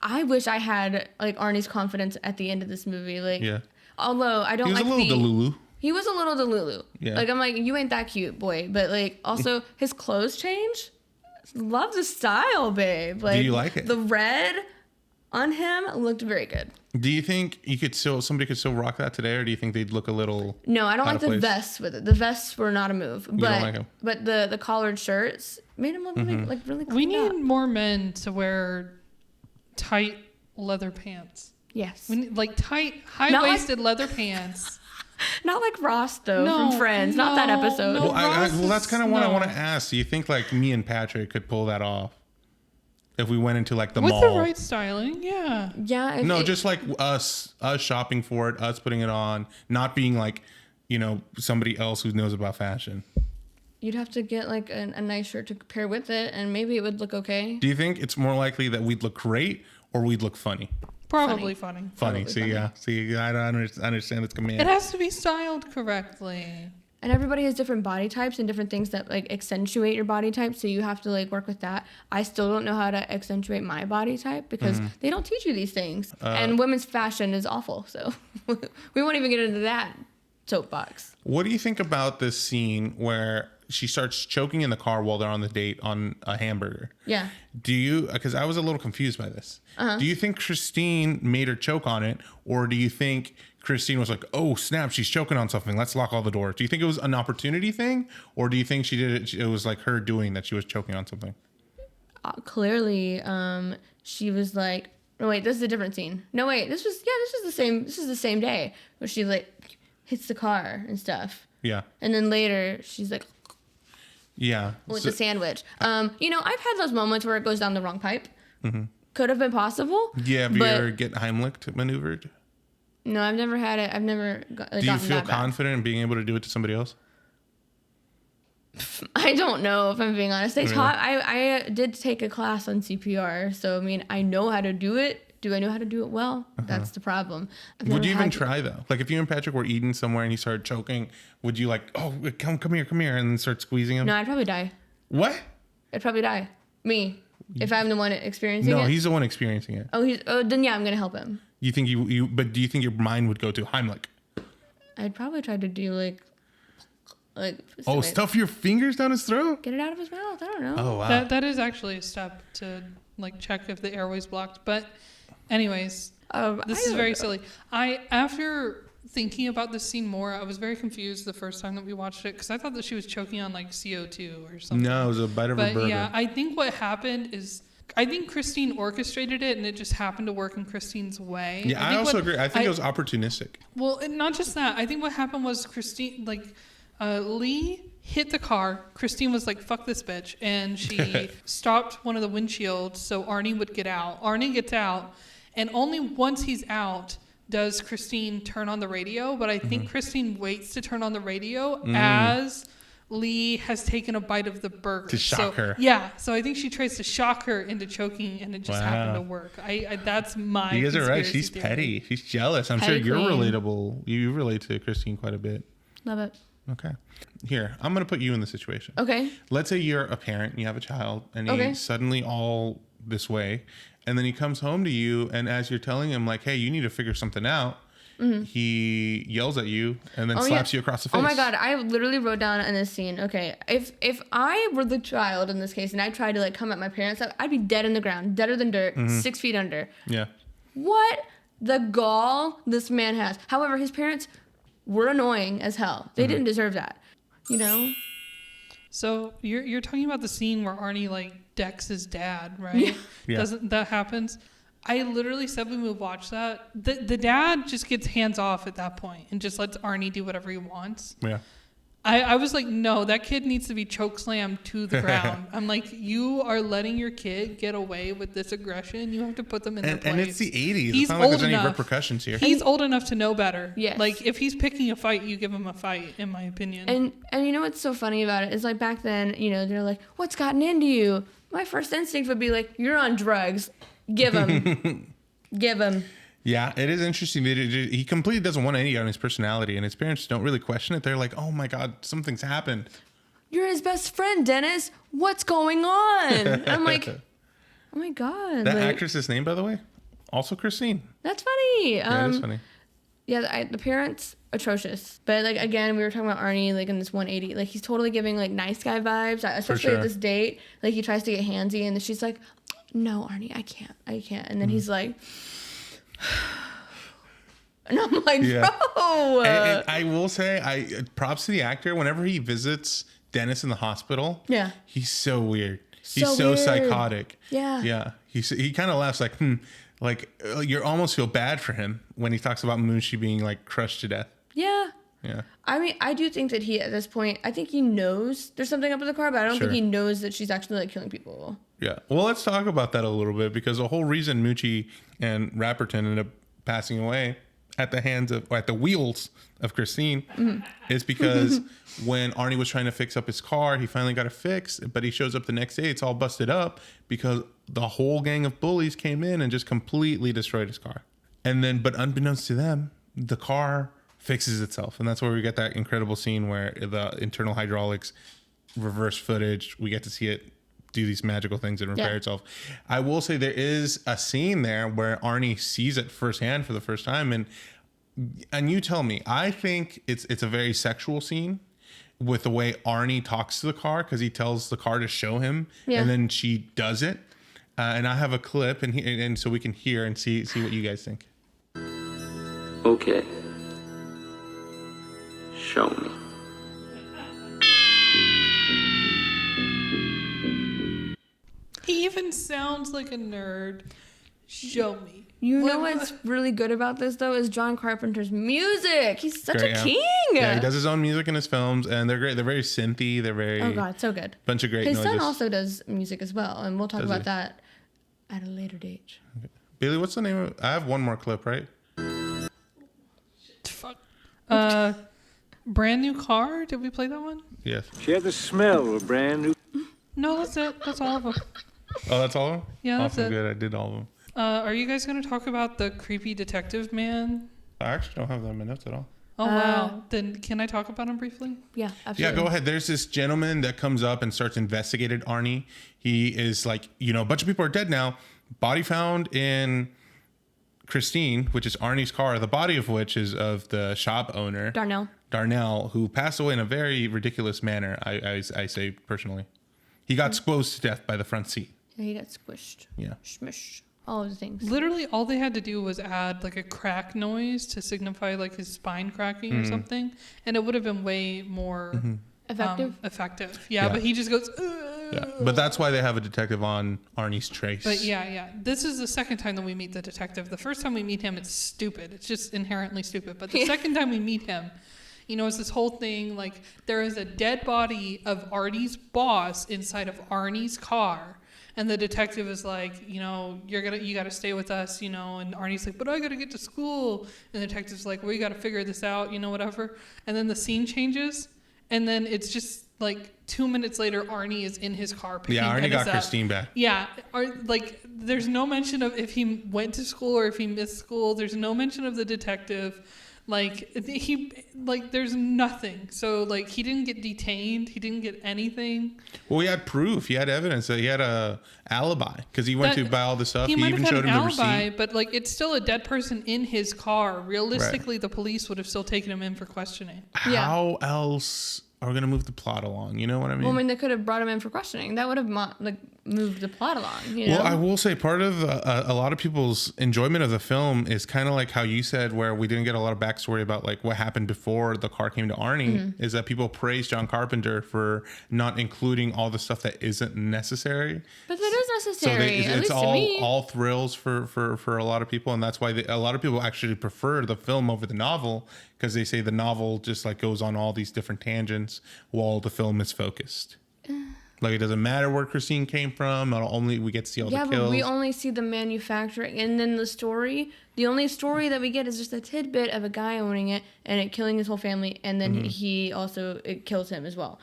I wish I had like Arnie's confidence at the end of this movie. Like, Yeah. although I don't He was like a little delulu. He was a little delulu. Yeah. Like I'm like, you ain't that cute, boy. But like, also his clothes change. Love the style, babe. Like, you like it? The red on him looked very good. Do you think somebody could still rock that today, or do you think they'd look a little? No, I don't out like of the place? vests with it. The vests were not a move. But don't like 'em? but the collared shirts made him look really, like really We cleaned need up. more men to wear tight leather pants. Yes. We need, like tight, high-waisted leather pants. Not like Ross though No, from Friends. Not that no, episode. no. Ross Well, that's is- kind of what I no. want to ask. Do you think like me and Patrick could pull that off if we went into like the With mall? the right styling, yeah. Yeah. No, just like us shopping for it, us putting it on, not being like, somebody else who knows about fashion. You'd have to get like a nice shirt to pair with it, and maybe it would look okay. Do you think it's more likely that we'd look great or we'd look funny? Probably funny. Funny. Probably See, funny. yeah. See, I don't understand its command. It has to be styled correctly. And everybody has different body types and different things that like accentuate your body type. So you have to like work with that. I still don't know how to accentuate my body type because they don't teach you these things. And women's fashion is awful. So we won't even get into that soapbox. What do you think about this scene where she starts choking in the car while they're on the date on a hamburger? Yeah. Do you, because I was a little confused by this. Do you think Christine made her choke on it? Or do you think Christine was like, oh, snap, she's choking on something. Let's lock all the doors. Do you think it was an opportunity thing? Or do you think she did it? It was like her doing that she was choking on something? Clearly, she was like, no, wait, this is a different scene. No, wait, this was the same day where she like hits the car and stuff. Yeah. And then later she's like, yeah. with the sandwich. You know, I've had those moments where it goes down the wrong pipe. Could have been possible. Yeah, have you ever get Heimlich maneuvered? No, I've never had it. I've never Do you feel confident in being able to do it to somebody else? I don't know, if I'm being honest. I did take a class on CPR, so I mean, I know how to do it. Do I know how to do it well? That's the problem. Would you even try though? Like if you and Patrick were eating somewhere and he started choking, would you like, oh, come here, and then start squeezing him? No, I'd probably die. What? I'd probably die. Me. If I'm the one experiencing it? No, he's the one experiencing it. Oh, then yeah, I'm going to help him. You think but do you think your mind would go to Heimlich? I'd probably try to do like. Oh, stuff your fingers down his throat? Get it out of his mouth. I don't know. Oh, wow. That is actually a step to like check if the airway's blocked. But anyways, this is very silly. After thinking about this scene more, I was very confused the first time that we watched it because I thought that she was choking on like CO2 or something. No, it was a bite of a burger. Yeah, I think what happened is I think Christine orchestrated it and it just happened to work in Christine's way. Yeah, I also agree. I think it was opportunistic. Well, and not just that. I think what happened was Christine, Lee hit the car. Christine was like, fuck this bitch. And she stopped one of the windshields so Arnie would get out. Arnie gets out. And only once he's out does Christine turn on the radio. But I think Christine waits to turn on the radio as Lee has taken a bite of the burger. To shock her. Yeah. So I think she tries to shock her into choking and it just happened to work. That's my You guys are right. She's theory. petty. She's jealous. I'm Petty sure you're queen. relatable. You relate to Christine quite a bit. Love it. Okay. Here, I'm going to put you in the situation. Okay. Let's say you're a parent, you have a child, and he's suddenly all this way. And then he comes home to you, and as you're telling him, like, hey, you need to figure something out, he yells at you and then slaps you across the face. Oh my God. I literally wrote down in this scene, okay, if I were the child in this case and I tried to like come at my parents, I'd be dead in the ground, deader than dirt, 6 feet under. Yeah. What the gall this man has. However, his parents were annoying as hell. They didn't deserve that, you know? So you're talking about the scene where Arnie like decks his dad, right? Yeah. Doesn't that happens? I literally said when we watched that, the dad just gets hands off at that point and just lets Arnie do whatever he wants. Yeah. I was like, no, that kid needs to be chokeslammed to the ground. I'm like, you are letting your kid get away with this aggression. You have to put them in their place. And it's the 80s. He's it's not like old there's enough. any repercussions here. He's old enough to know better. Yes. Like, if he's picking a fight, you give him a fight, in my opinion. And you know what's so funny about it is like back then, you know, they're like, what's gotten into you? My first instinct would be like, you're on drugs. Give him. Give him. Yeah, it is interesting that he completely doesn't want any on his personality, and his parents don't really question it. They're like, oh my God, something's happened. You're his best friend, Dennis. What's going on? I'm like, oh my God. That like, actress's name, by the way, also Christine. That's funny. Yeah, it is funny. Yeah, the parents, atrocious. But like, again, we were talking about Arnie, like in this 180, like he's totally giving like nice guy vibes, especially at this date. Like he tries to get handsy and she's like, no, Arnie, I can't. And then he's like, and I'm like, bro. And I will say, props to the actor. Whenever he visits Dennis in the hospital, he's so weird. He's so weird. Psychotic. Yeah. He kind of laughs like, like you almost feel bad for him when he talks about Moochie being like crushed to death. Yeah. Yeah. I mean, I do think that he, at this point, I think he knows there's something up with the car, but I don't think he knows that she's actually like killing people. Yeah. Well, let's talk about that a little bit because the whole reason Moochie and Rapperton ended up passing away at the wheels of Christine is because when Arnie was trying to fix up his car, he finally got it fixed, but he shows up the next day, it's all busted up because the whole gang of bullies came in and just completely destroyed his car. And then, but unbeknownst to them, the car fixes itself. And that's where we get that incredible scene where the internal hydraulics reverse footage, we get to see it do these magical things and repair itself. I will say there is a scene there where Arnie sees it firsthand for the first time, and you tell me, I think it's a very sexual scene with the way Arnie talks to the car, because he tells the car to show him, and then she does it. And I have a clip, and so we can hear and see what you guys think. Okay. Show me. He even sounds like a nerd. Show me. You know what's really good about this, though, is John Carpenter's music. He's such a king. Yeah, he does his own music in his films, and they're great. They're very synthy. They're very... Oh, God, so good. Bunch of great noises. His son also does music as well, and we'll talk about that at a later date. Okay. Bailey, what's the name of... I have one more clip, right? Fuck. Brand New Car? Did we play that one? Yes. She had the smell of a brand new... No, that's it. That's all of them. Oh, that's all of them? Yeah, that's awesome, it. Good. I did all of them. Are you guys going to talk about the creepy detective man? I actually don't have that in my notes at all. Oh, wow. Then can I talk about him briefly? Yeah, absolutely. Yeah, go ahead. There's this gentleman that comes up and starts investigating Arnie. He is like, a bunch of people are dead now. Body found in Christine, which is Arnie's car, the body of which is of the shop owner. Darnell, who passed away in a very ridiculous manner, I say personally. He got squoze to death by the front seat. Yeah, he got squished. Yeah. Smushed. All of the things. Literally, all they had to do was add like a crack noise to signify like his spine cracking or something, and it would have been way more effective. Yeah, but he just goes. Yeah, but that's why they have a detective on Arnie's trace. But yeah. This is the second time that we meet the detective. The first time we meet him, it's stupid. It's just inherently stupid. But the second time we meet him, it's this whole thing like there is a dead body of Arnie's boss inside of Arnie's car. And the detective is like, you got to stay with us, and Arnie's like, but I got to get to school. And the detective's like, well, you got to figure this out, whatever. And then the scene changes. And then it's just like 2 minutes later, Arnie is in his car picking Arnie got up. Christine back. Yeah. There's no mention of if he went to school or if he missed school. There's no mention of the detective. There's nothing. So he didn't get detained. He didn't get anything. Well, he had proof. He had evidence that he had a alibi because he went to buy all the stuff. He even showed him the receipt. But it's still a dead person in his car. Realistically, the police would have still taken him in for questioning. How else are we going to move the plot along? You know what I mean? Well, they could have brought him in for questioning. That would have moved the plot along. Well, I will say part of a lot of people's enjoyment of the film is kind of like how you said, where we didn't get a lot of backstory about what happened before the car came to Arnie, is that people praise John Carpenter for not including all the stuff that isn't necessary. But that is necessary. So it's all thrills for a lot of people, and that's why a lot of people actually prefer the film over the novel, because they say the novel just goes on all these different tangents while the film is focused. It doesn't matter where Christine came from. Not only we get to see all the kills. Yeah, but we only see the manufacturing, and then the story. The only story that we get is just a tidbit of a guy owning it and it killing his whole family, and then it kills him as well.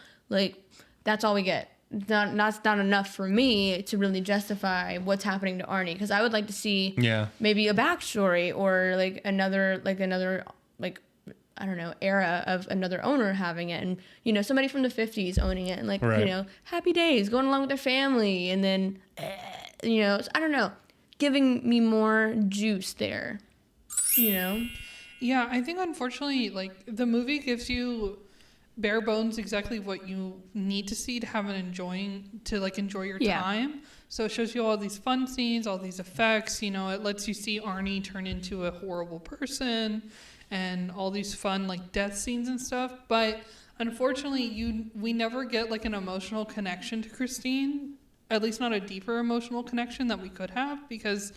That's all we get. That's not enough for me to really justify what's happening to Arnie, because I would like to see maybe a backstory or another I don't know, era of another owner having it, and somebody from the 50s owning it, and happy days, going along with their family, and then I don't know, giving me more juice there, Yeah, I think unfortunately the movie gives you bare bones exactly what you need to see to have enjoy your time. So it shows you all these fun scenes, all these effects, it lets you see Arnie turn into a horrible person and all these fun death scenes and stuff. But unfortunately we never get an emotional connection to Christine, at least not a deeper emotional connection that we could have, because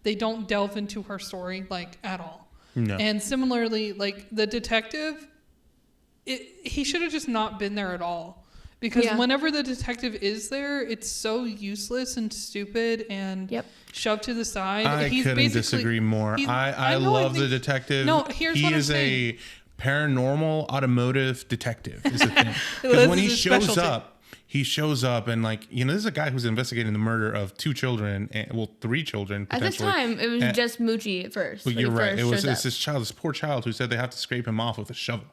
they don't delve into her story at all. No. And similarly, the detective, he should have just not been there at all. Because whenever the detective is there, it's so useless and stupid and shoved to the side. I couldn't disagree more. I love the detective. No, here's what I'm saying. He is a paranormal automotive detective, is the thing. Because when he shows up, he shows up and like, this is a guy who's investigating the murder of 2 children, 3 children. At this time, it was just Moochie at first. Well, you're right. It's this poor child who said they have to scrape him off with a shovel.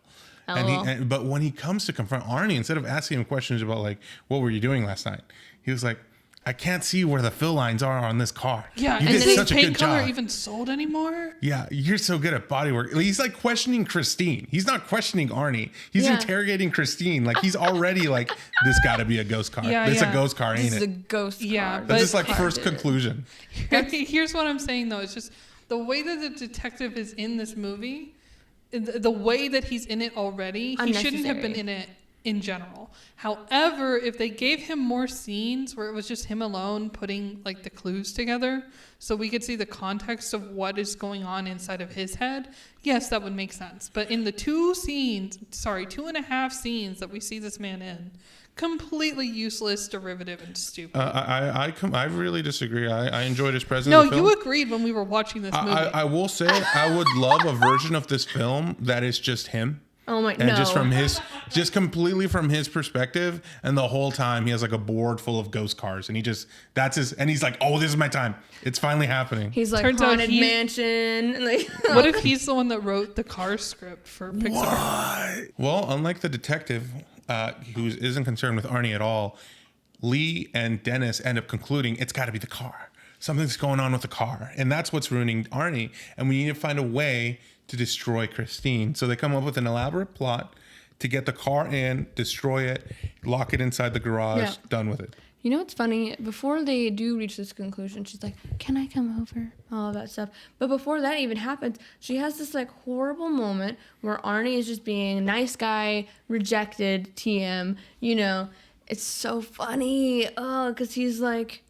But when he comes to confront Arnie, instead of asking him questions about like, what were you doing last night? He was like, I can't see where the fill lines are on this car. Yeah, you is did this paint color even sold anymore? Yeah, you're so good at body work. He's like questioning Christine. He's not questioning Arnie. He's interrogating Christine. Like he's already like, this got to be a ghost car. Yeah, this is a ghost car, ain't it? This is a ghost car. Yeah, that's just like first conclusion. Here's what I'm saying though. It's just the way that the detective is in this movie, the way that he's in it already, he shouldn't have been in it in general. However, if they gave him more scenes where it was just him alone putting like the clues together so we could see the context of what is going on inside of his head, yes, that would make sense. But in the 2.5 scenes that we see this man in, completely useless, derivative, and stupid. I really disagree. I enjoyed his presence. No, in the film. you agreed when we were watching this movie. I will say I would love a version of this film that is just him. Oh my! And just completely from his perspective, and the whole time he has like a board full of ghost cars, and he's like, oh, this is my time. It's finally happening. He's like haunted mansion. What if he's the one that wrote the Cars script for Pixar? What? Well, unlike the detective, who isn't concerned with Arnie at all, Lee and Dennis end up concluding it's got to be the car. Something's going on with the car, and that's what's ruining Arnie. And we need to find a way to destroy Christine. So they come up with an elaborate plot to get the car in, destroy it, lock it inside the garage, done with it. You know what's funny? Before they do reach this conclusion, she's like, can I come over? All of that stuff. But before that even happens, she has this like horrible moment where Arnie is just being a nice guy, rejected, TM, It's so funny. Oh, because he's like,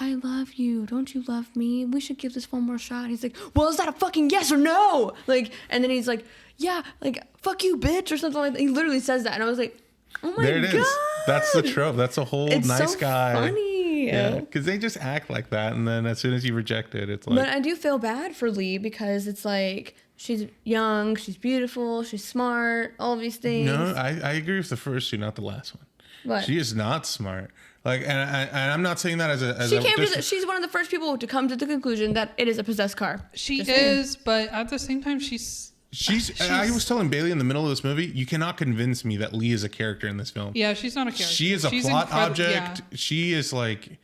I love you. Don't you love me? We should give this one more shot. He's like, well, is that a fucking yes or no? Like, and then he's like, yeah, like, fuck you, bitch, or something like that. He literally says that. And I was like, oh my God. There it is. That's the trope. That's a whole nice guy. Funny. Yeah, because they just act like that. And then as soon as you reject it, it's like. But I do feel bad for Lee because it's like, she's young, she's beautiful, she's smart, all these things. No, I agree with the first two, not the last one. What? She is not smart. Like, and I'm not saying that she's one of the first people to come to the conclusion that it is a possessed car. She is, but at the same time, she's. I was telling Bailey in the middle of this movie, you cannot convince me that Lee is a character in this film. Yeah, she's not a character. She is a plot object. Yeah. She is like.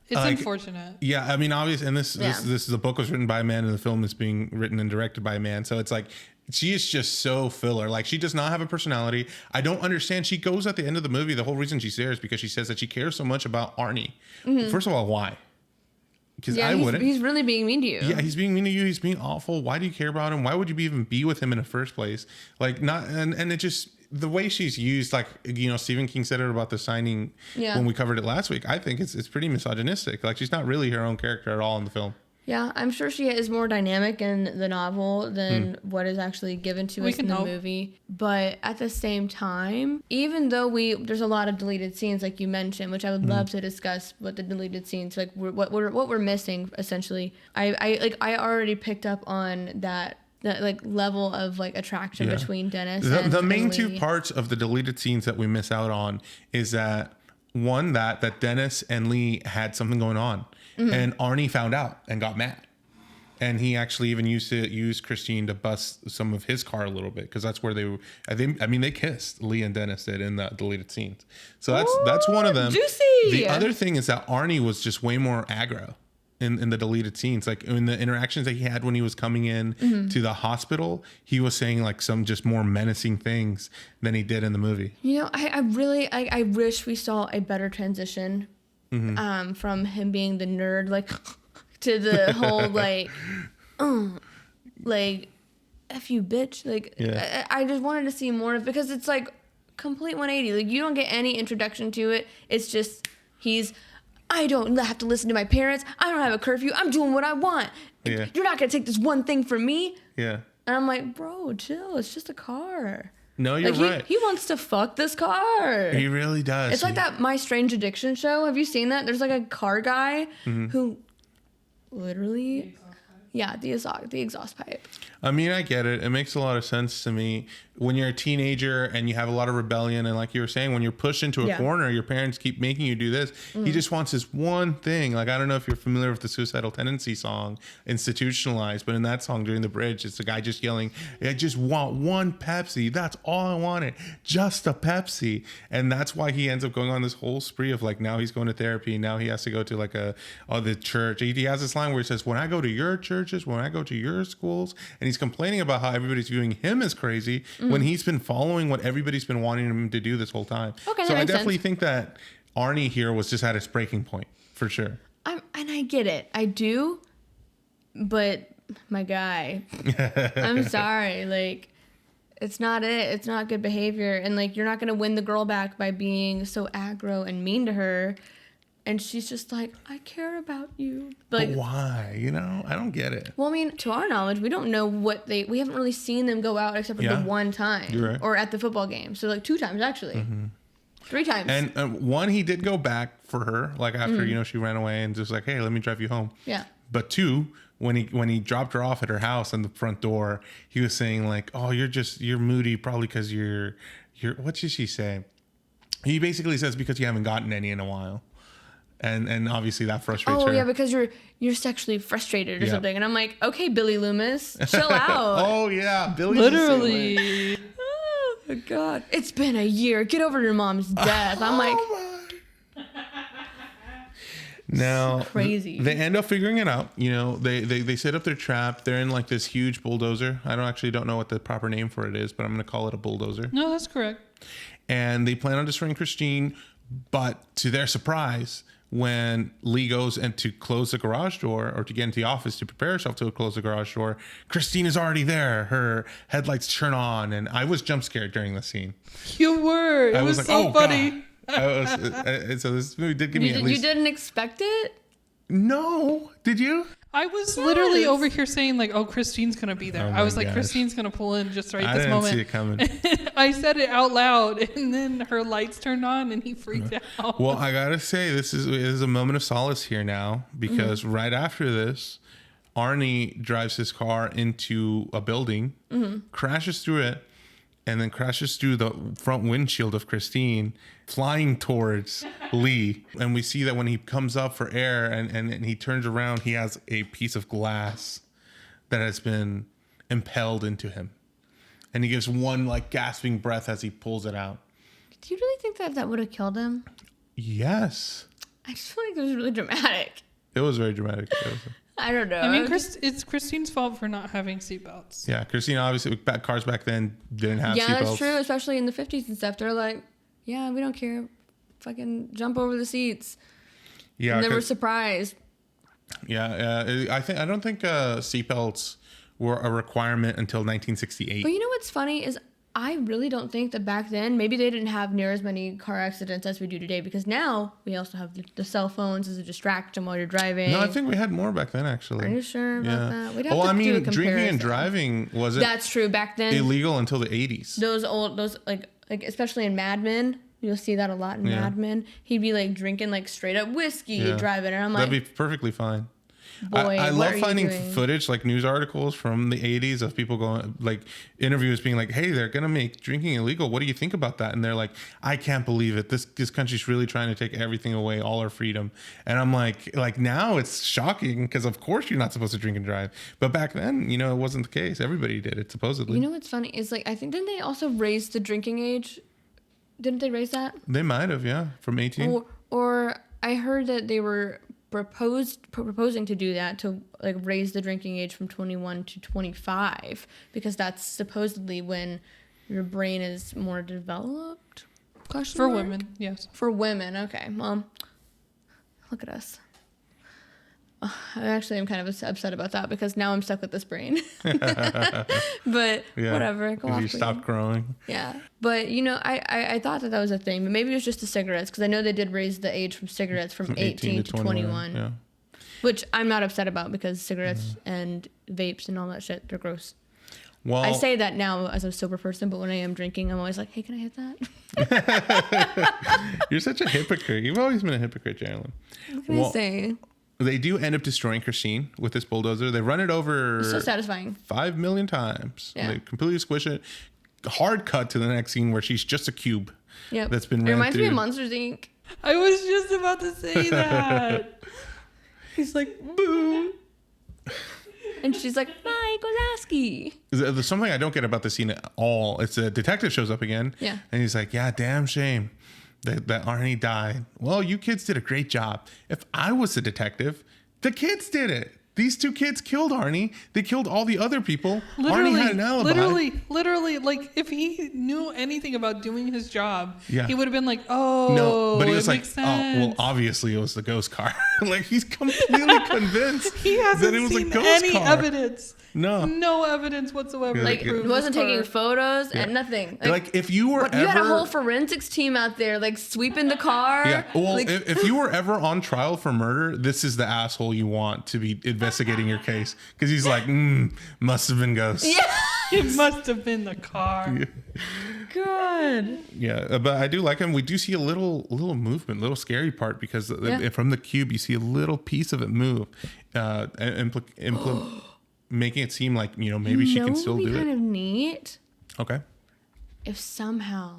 It's unfortunate. Yeah, I mean, obviously, and this the book was written by a man, and the film is being written and directed by a man. So it's like. She is just so filler. Like, she does not have a personality. I don't understand. She goes at the end of the movie. The whole reason she's there is because she says that she cares so much about Arnie. Mm-hmm. First of all, why? Because I wouldn't. He's really being mean to you. Yeah, he's being mean to you. He's being awful. Why do you care about him? Why would you even be with him in the first place? Like, not, and it just, the way she's used, like, Stephen King said it about The Signing when we covered it last week. I think it's pretty misogynistic. Like, she's not really her own character at all in the film. Yeah, I'm sure she is more dynamic in the novel than what is actually given to us in the movie. But at the same time, even though there's a lot of deleted scenes, like you mentioned, which I would love to discuss what the deleted scenes, like what we're missing, essentially. I already picked up on that like level of like attraction between Dennis and the main Lee. 2 parts of the deleted scenes that we miss out on is that one, that Dennis and Lee had something going on. Mm-hmm. And Arnie found out and got mad. And he actually even used Christine to bust some of his car a little bit because that's where they were. They kissed. Lee and Dennis did in the deleted scenes. So that's one of them. Juicy. The other thing is that Arnie was just way more aggro in the deleted scenes. Like in the interactions that he had when he was coming in to the hospital, he was saying like some just more menacing things than he did in the movie. I wish we saw a better transition. Mm-hmm. From him being the nerd, like, to the whole, like, F you, bitch. Like, I just wanted to see more of it because it's, like, complete 180. Like, you don't get any introduction to it. It's just, I don't have to listen to my parents. I don't have a curfew. I'm doing what I want. Yeah. You're not going to take this one thing from me. Yeah. And I'm like, bro, chill. It's just a car. No, you're right. He wants to fuck this car. He really does. It's like that My Strange Addiction show. Have you seen that? There's like a car guy who literally... Yeah, the exhaust pipe. I mean, I get it. It makes a lot of sense to me. When you're a teenager and you have a lot of rebellion, and like you were saying, when you're pushed into a corner, your parents keep making you do this. He just wants this one thing. Like, I don't know if you're familiar with the Suicidal Tendency song, Institutionalized, but in that song during the bridge, it's the guy just yelling, I just want one Pepsi. That's all I wanted. Just a Pepsi. And that's why he ends up going on this whole spree of like, now he's going to therapy. Now he has to go to like the church. He has this line where he says, when I go to your churches, when I go to your schools, and he's complaining about how everybody's viewing him as crazy when he's been following what everybody's been wanting him to do this whole time. Okay, so I definitely think that Arnie here was just at its breaking point for sure. And I get it. I do. But my guy, I'm sorry. Like, it's not it. It's not good behavior. And like, you're not going to win the girl back by being so aggro and mean to her. And she's just like, I care about you. But why? You know, I don't get it. Well, I mean, to our knowledge, we don't know we haven't really seen them go out except for the one time. You're right. Or at the football game. So like 2 times, actually. 3 times. And one, he did go back for her, like after, you know, she ran away and just like, hey, let me drive you home. Yeah. But 2, when he dropped her off at her house and the front door, he was saying like, oh, you're moody probably because you're, what did she say? He basically says because you haven't gotten any in a while. And obviously that frustrates her. Oh yeah, because you're sexually frustrated or something. And I'm like, okay, Billy Loomis, chill out. Oh yeah, Billy. Literally. Oh my God, it's been a year. Get over your mom's death. I'm like, now crazy. They end up figuring it out. You know, they set up their trap. They're in like this huge bulldozer. I don't know what the proper name for it is, but I'm gonna call it a bulldozer. No, that's correct. And they plan on destroying Christine, but to their surprise, when Lee goes and to close the garage door or to get into the office to prepare herself to close the garage door, Christine is already there. Her headlights turn on, and I was jump scared during the scene. You were. It was like, so funny. So this movie did give me at least... You didn't expect it? No. Did you? I was literally over here saying like, oh, Christine's going to be there. Oh I was like, gosh. Christine's going to pull in just right I this didn't moment. see it coming. I said it out loud, and then her lights turned on, and he freaked out. Well, I got to say, this is a moment of solace here now, because right after this, Arnie drives his car into a building, crashes through it, and then crashes through the front windshield of Christine, flying towards Lee. And we see that when he comes up for air and he turns around, he has a piece of glass that has been impelled into him. And he gives one like gasping breath as he pulls it out. Do you really think that would have killed him? Yes. I just feel like it was really dramatic. It was very dramatic. I don't know. I mean, it's Christine's fault for not having seatbelts. Yeah, Christine obviously, cars back then didn't have seatbelts. Yeah, that's true, especially in the 50s and stuff. They're like, yeah, we don't care. Fucking jump over the seats. Yeah, and they were surprised. Yeah, I don't think seatbelts were a requirement until 1968. But you know what's funny is I really don't think that back then, maybe they didn't have near as many car accidents as we do today, because now we also have the cell phones as a distraction while you're driving. No, I think we had more back then, actually. Are you sure about that? We'd have I to do a mean, comparison. drinking and driving wasn't That's true. Back then, illegal until the 80s. those like especially in Mad Men, you'll see that a lot in Mad Men. He'd be like drinking like straight up whiskey, driving, and I'm like, that'd be perfectly fine. boy, I what love are you finding doing? footage, like news articles from the 80s of people going, like interviewers being like, hey, they're going to make drinking illegal. What do you think about that? And they're like, I can't believe it. This country's really trying to take everything away, all our freedom. And I'm like now it's shocking because of course you're not supposed to drink and drive. But back then, you know, it wasn't the case. Everybody did it, supposedly. You know what's funny is like, I think, didn't they also raise the drinking age? Didn't they raise that? They might have, yeah, from 18. Or I heard that they were proposing to do that, to like raise the drinking age from 21 to 25, because that's supposedly when your brain is more developed. For women, yes. For women, okay. Well, look at us. I actually am kind of upset about that because now I'm stuck with this brain. But whatever. Go off, you stopped growing. Yeah. But, you know, I thought that was a thing. But maybe it was just the cigarettes, because I know they did raise the age from cigarettes from 18 to 21. Yeah. Which I'm not upset about, because cigarettes and vapes and all that shit, they're gross. Well, I say that now as a sober person, but when I am drinking, I'm always like, hey, can I hit that? You're such a hypocrite. You've always been a hypocrite, Geraldine. What can I say? They do end up destroying Christine with this bulldozer. They run it over It's so satisfying. 5 million times. Yeah. They completely squish it. Hard cut to the next scene where she's just a cube. Yep. That's been It ran reminds me of through. Monsters Inc. I was just about to say that. He's like, boo. And she's like, Mike Wazowski. There's something I don't get about the scene at all. It's a detective shows up again. Yeah. And he's like, yeah, damn shame that Arnie died. Well, you kids did a great job. If I was a detective, the kids did it. These 2 kids killed Arnie. They killed all the other people. Arnie had an alibi. Literally, like if he knew anything about doing his job, Yeah. he would have been like, oh, No, but he was it like, makes oh, well, sense. obviously it was the ghost car. Like he's completely convinced He hasn't that it was a seen ghost any car. evidence. No. No evidence whatsoever. Yeah, to Like, prove it wasn't this taking car. photos and nothing. Like if you were what, ever... you had a whole forensics team out there, like sweeping the car. Yeah, well, like, if you were ever on trial for murder, this is the asshole you want to be investigating your case. Because he's like, must have been ghosts. yeah. It must have been the car. God. Yeah, but I do like him. We do see a little movement, little scary part because from the cube you see a little piece of it move, making it seem like maybe she can still do kind it. of neat Okay. if somehow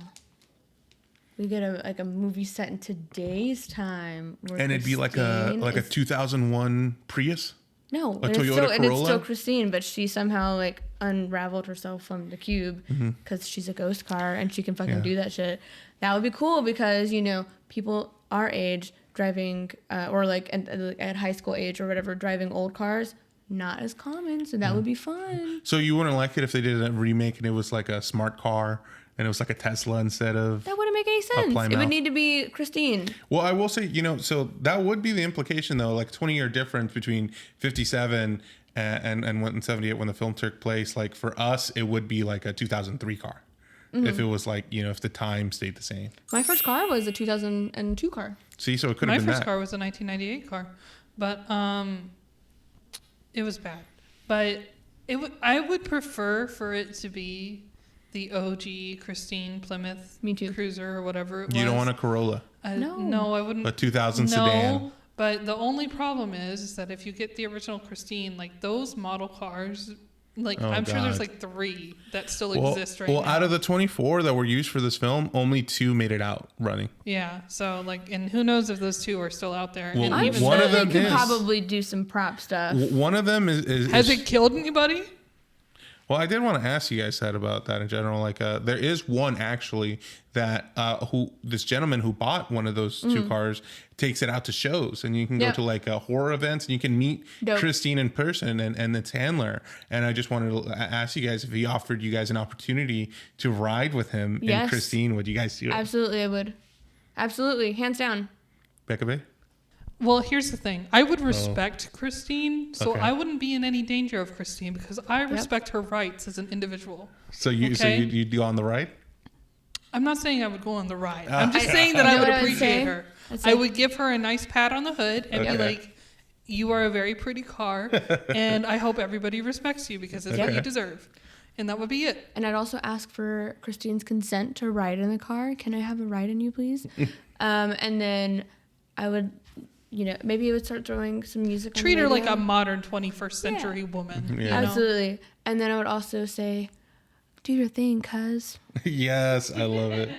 we get a movie set in today's time, where And it'd be like a Christine is- 2001 Prius. no, a and Toyota it's Corolla? still Christine, but she somehow like unraveled herself from the cube because she's a ghost car and she can fucking do that shit. That would be cool because people our age driving or like at high school age or whatever driving old cars not as common, so that would be fun. So you wouldn't like it if they did a remake and it was like a smart car and it was like a Tesla instead of... That wouldn't make any sense. It Plymouth. would need to be Christine. Well, I will say, so that would be the implication, though, like 20-year difference between 57 and 78 when the film took place. Like for us, it would be like a 2003 car. If it was like, if the time stayed the same. My first car was a 2002 car. See, so it could My have been first that. car was a 1998 car, but it was bad. But I would prefer for it to be the OG Christine Plymouth Me too. Cruiser or whatever it was. You don't want a Corolla, No, I wouldn't. a 2000 no, sedan. But the only problem is that if you get the original Christine, like those model cars, like I'm sure there's God. like 3 that still Well, exist right now. out of the 24 that were used for this film, only 2 made it out running. Yeah, so like, and who knows if those 2 are still out there? Well, and I'm even one sure of they them could is- probably do some prop stuff. One of them is has it killed anybody? Well, I did want to ask you guys that about that in general. Like, there is one actually that this gentleman who bought one of those 2 cars takes it out to shows, and you can go Yep. to like horror events, and you can meet Dope. Christine in person and its handler. And I just wanted to ask you guys if he offered you guys an opportunity to ride with him and Yes. Christine, would you guys do it? Absolutely, I would. Absolutely, hands down. Becca Bay? Well, here's the thing. I would respect Christine, so Okay. I wouldn't be in any danger of Christine because I respect her rights as an individual. So you'd go on the ride? I'm not saying I would go on the ride. I'm just saying that You I know would what I would appreciate say? her. I'd say- I would give her a nice pat on the hood and be Okay. like, "You are a very pretty car, and I hope everybody respects you because it's what Okay. you deserve." And that would be it. And I'd also ask for Christine's consent to ride in the car. Can I have a ride in you, please? And then I would, maybe I would start throwing some music. Treat on her the like radio. a modern 21st century woman. Yeah. You know? Absolutely. And then I would also say, do your thing, cuz. Yes, I love it.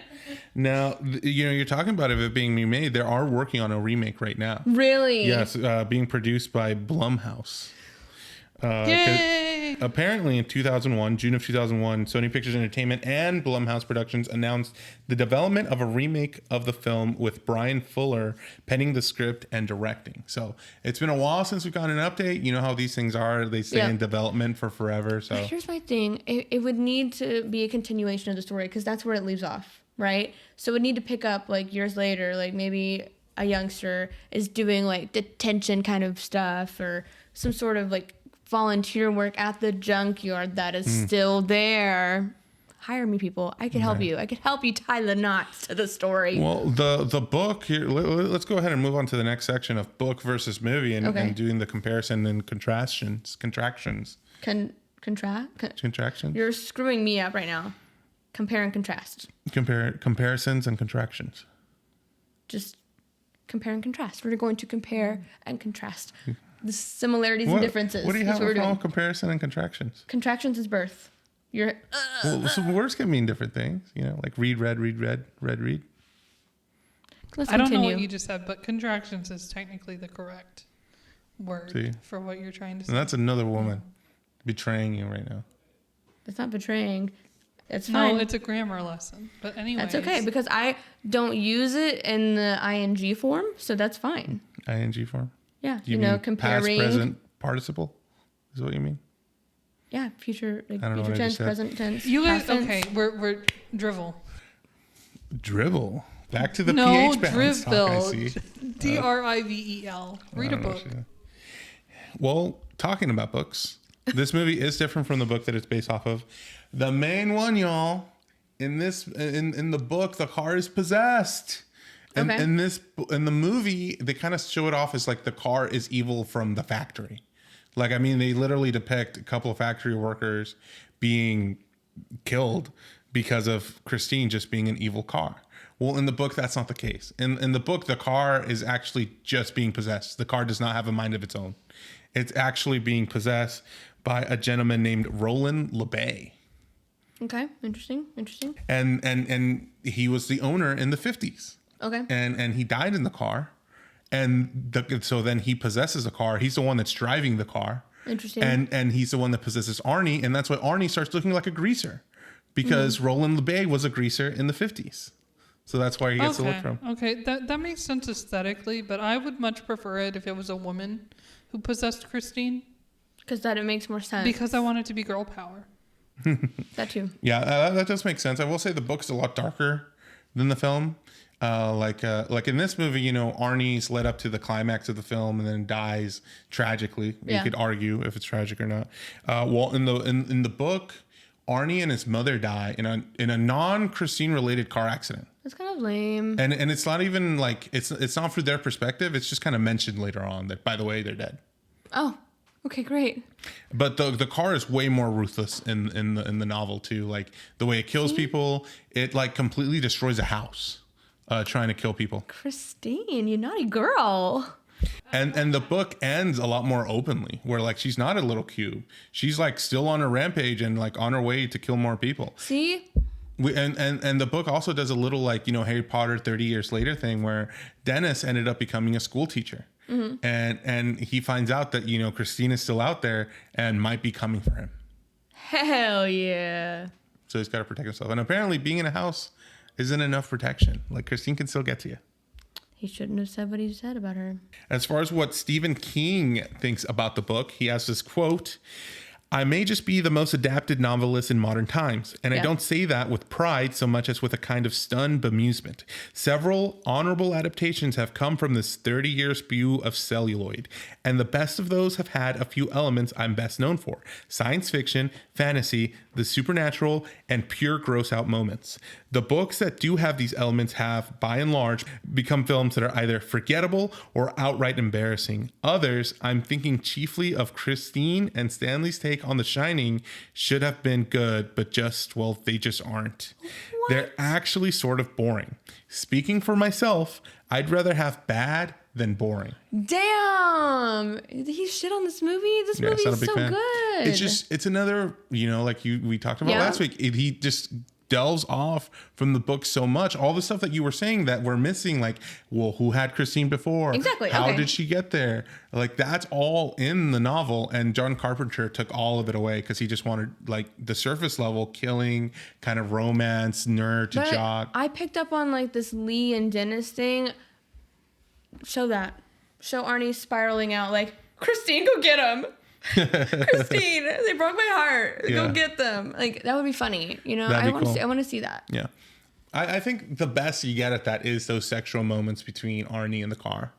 Now, you're talking about it being remade. They are working on a remake right now. Really? Yes, being produced by Blumhouse. Yay! Apparently in June of 2001, Sony Pictures Entertainment and Blumhouse Productions announced the development of a remake of the film with Brian Fuller penning the script and directing. So it's been a while since we've gotten an update. You know how these things are. They stay Yeah. in development for forever. So Here's my thing. It would need to be a continuation of the story because that's where it leaves off, right? So it would need to pick up like years later, like maybe a youngster is doing like detention kind of stuff or some sort of like volunteer work at the junkyard that is still there. Hire me, people. I could help you. I could help you tie the knots to the story. Well, the book here. Let's go ahead and move on to the next section of book versus movie and, Okay. and doing the comparison and contractions. Contractions. You're screwing me up right now. Compare and contrast. Comparisons and contractions. Just compare and contrast. We're going to compare and contrast the similarities and What, differences. what do you That's have what we're with all doing. comparison and contractions? Contractions is birth. You're Well, some words can mean different things, you know, like read, read, read. Let's I don't continue. know what you just said, but contractions is technically the correct word See? for what you're trying to say. And that's another woman betraying you right now. It's not betraying. It's fine. No, it's a grammar lesson. But anyway, That's okay because I don't use it in the ing form, so that's fine. ING form? Yeah, Do you mean comparing. past, present, participle? Is what you mean? Yeah, future, like I don't know future what I tense, just said. present tense. you guys, past tense. okay, we're drivel. Dribble. Back to the No, pH balance talk, I drivel. see. DRIVEL. Read I a don't know book. what she- Well, talking about books, this movie is different from the book that it's based off of. The main one, y'all, in the book, the car is possessed. And Okay. in the movie, they kind of show it off as like the car is evil from the factory. Like, I mean, they literally depict a couple of factory workers being killed because of Christine just being an evil car. Well, in the book, that's not the case. In the book, the car is actually just being possessed. The car does not have a mind of its own. It's actually being possessed by a gentleman named Roland LeBay. Okay, interesting. And he was the owner in the 50s. Okay. And he died in the car. So then he possesses a car. He's the one that's driving the car. Interesting. And he's the one that possesses Arnie. And that's why Arnie starts looking like a greaser. Because Roland LeBay was a greaser in the 50s. So that's where he gets the look from. Okay, that makes sense aesthetically, but I would much prefer it if it was a woman who possessed Christine Because that it makes more sense. because I want it to be girl power. That too. Yeah, that does make sense. I will say the book's a lot darker than the film. Like in this movie, you know, Arnie's led up to the climax of the film and then dies tragically. Yeah. You could argue if it's tragic or not. Well, in the book, Arnie and his mother die in a non-Christine related car accident. That's kind of lame. And it's not even like it's not through their perspective. It's just kind of mentioned later on that, by the way, they're dead. Oh, okay, great. But the car is way more ruthless in the novel too. Like the way it kills people, it like completely destroys a house, trying to kill people. Christine, you naughty girl. And the book ends a lot more openly, where like she's not a little cube. She's like still on her rampage and like on her way to kill more people. See? And the book also does a little like, you know, Harry Potter 30 years later thing where Dennis ended up becoming a school teacher. Mm-hmm. And he finds out that, you know, Christine is still out there and might be coming for him. Hell yeah. So he's got to protect himself. And apparently being in a house isn't enough protection. Like Christine can still get to you. He shouldn't have said what he said about her. As far as what Stephen King thinks about the book, he has this quote: "I may just be the most adapted novelist in modern times, and I don't say that with pride so much as with a kind of stunned bemusement. Several honorable adaptations have come from this 30-year spew of celluloid, and the best of those have had a few elements I'm best known for: science fiction, fantasy, the supernatural, and pure gross-out moments. The books that do have these elements have, by and large, become films that are either forgettable or outright embarrassing. Others, I'm thinking chiefly of Christine and Stanley's take on The Shining, should have been good, but they just aren't. What? They're actually sort of boring. Speaking for myself, I'd rather have bad than boring." Damn. He shit on this movie? This movie is so good. It's another, you know, like we talked about last week. He just delves off from the book so much. All the stuff that you were saying that we're missing, like, well, who had Christine before? Exactly. How okay. did she get there? Like, that's all in the novel. And John Carpenter took all of it away because he just wanted, like, the surface level killing, kind of romance, nerd to jock. I picked up on, like, this Lee and Dennis thing. Show that. Show Arnie spiraling out, like, Christine, go get him. Christine, they broke my heart. Go get them. Like, that would be funny. You know, I want to see that. Yeah. I think the best you get at that is those sexual moments between Arnie and the car.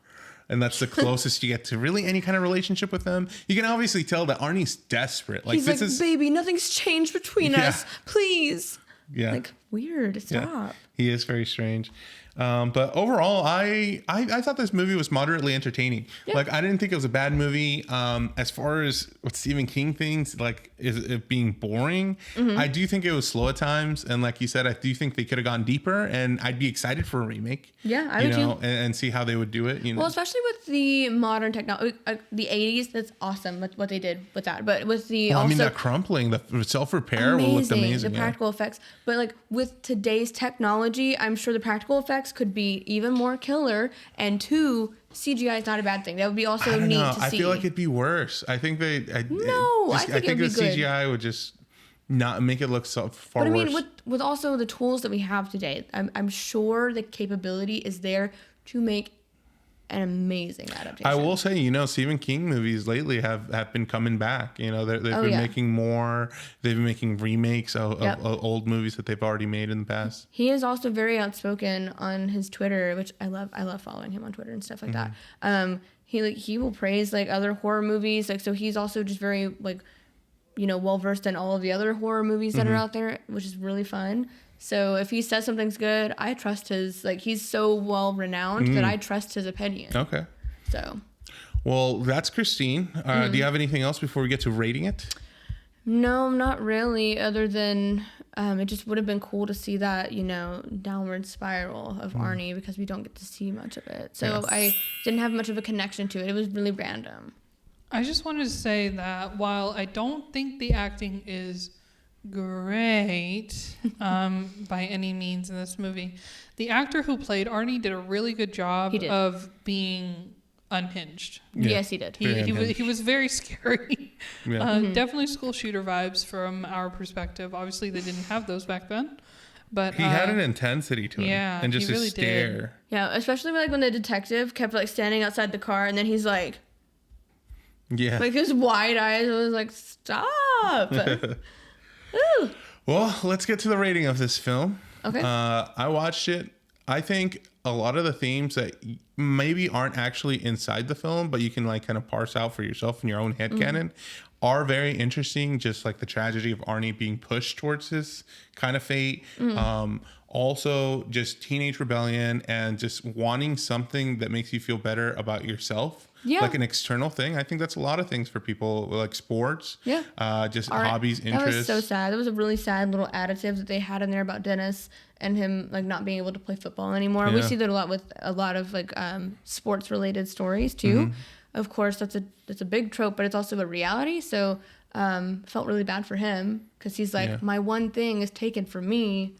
And that's the closest you get to really any kind of relationship with them. You can obviously tell that Arnie's desperate. Like, He's like, baby, nothing's changed between us. Please. Yeah. Like, weird. Stop. Yeah, he is very strange. But overall, I thought this movie was moderately entertaining. Yeah. Like, I didn't think it was a bad movie. As far as what Stephen King thinks, like, is it being boring? I do think it was slow at times. And like you said, I do think they could have gone deeper, and I'd be excited for a remake. Yeah, I you would know, too. and see how they would do it. You know, Well, especially with the modern technology, the 80s, that's awesome what they did with that. But with the well, also I mean, that crumpling, the self-repair will look amazing. The practical effects. But like with today's technology, I'm sure the practical effects could be even more killer. And 2, CGI is not a bad thing. That would be also neat to see. I feel like it'd be worse. I think I think the it'd be good. CGI would just not make it look so far But I worse. mean, with also the tools that we have today, I'm sure the capability is there to make an amazing adaptation. I will say, you know, Stephen King movies lately have been coming back. You know, they've been making more. They've been making remakes of old movies that they've already made in the past. He is also very outspoken on his Twitter, which I love. I love following him on Twitter and stuff like that. He will praise like other horror movies. Like, so he's also just very like, you know, well versed in all of the other horror movies that are out there, which is really fun. So if he says something's good, I trust his, like, he's so well renowned that I trust his opinion. Okay. So. Well, that's Christine. Do you have anything else before we get to rating it? No, not really, other than it just would have been cool to see that, you know, downward spiral of Arnie, because we don't get to see much of it. So I didn't have much of a connection to it. It was really random. I just wanted to say that while I don't think the acting is great by any means in this movie, the actor who played Arnie did a really good job of being unhinged. Yeah. Yes, he did. He was very scary. Yeah. Definitely school shooter vibes from our perspective. Obviously, they didn't have those back then. But he had an intensity to him. Yeah, and just he really a stare. did. Yeah, especially like when the detective kept like standing outside the car, and then he's like, like his wide eyes was like, stop. Ooh. Well, let's get to the rating of this film. Okay. I watched it. I think a lot of the themes that maybe aren't actually inside the film, but you can like kind of parse out for yourself in your own headcanon, are very interesting. Just like the tragedy of Arnie being pushed towards his kind of fate. Also, just teenage rebellion and just wanting something that makes you feel better about yourself. Yeah. Like an external thing. I think that's a lot of things for people, like sports. Yeah. Just hobbies, interests. That was so sad. That was a really sad little additive that they had in there about Dennis and him like not being able to play football anymore. Yeah. We see that a lot with a lot of like sports related stories too. Of course, that's a big trope, but it's also a reality. So felt really bad for him because he's like, my one thing is taken from me.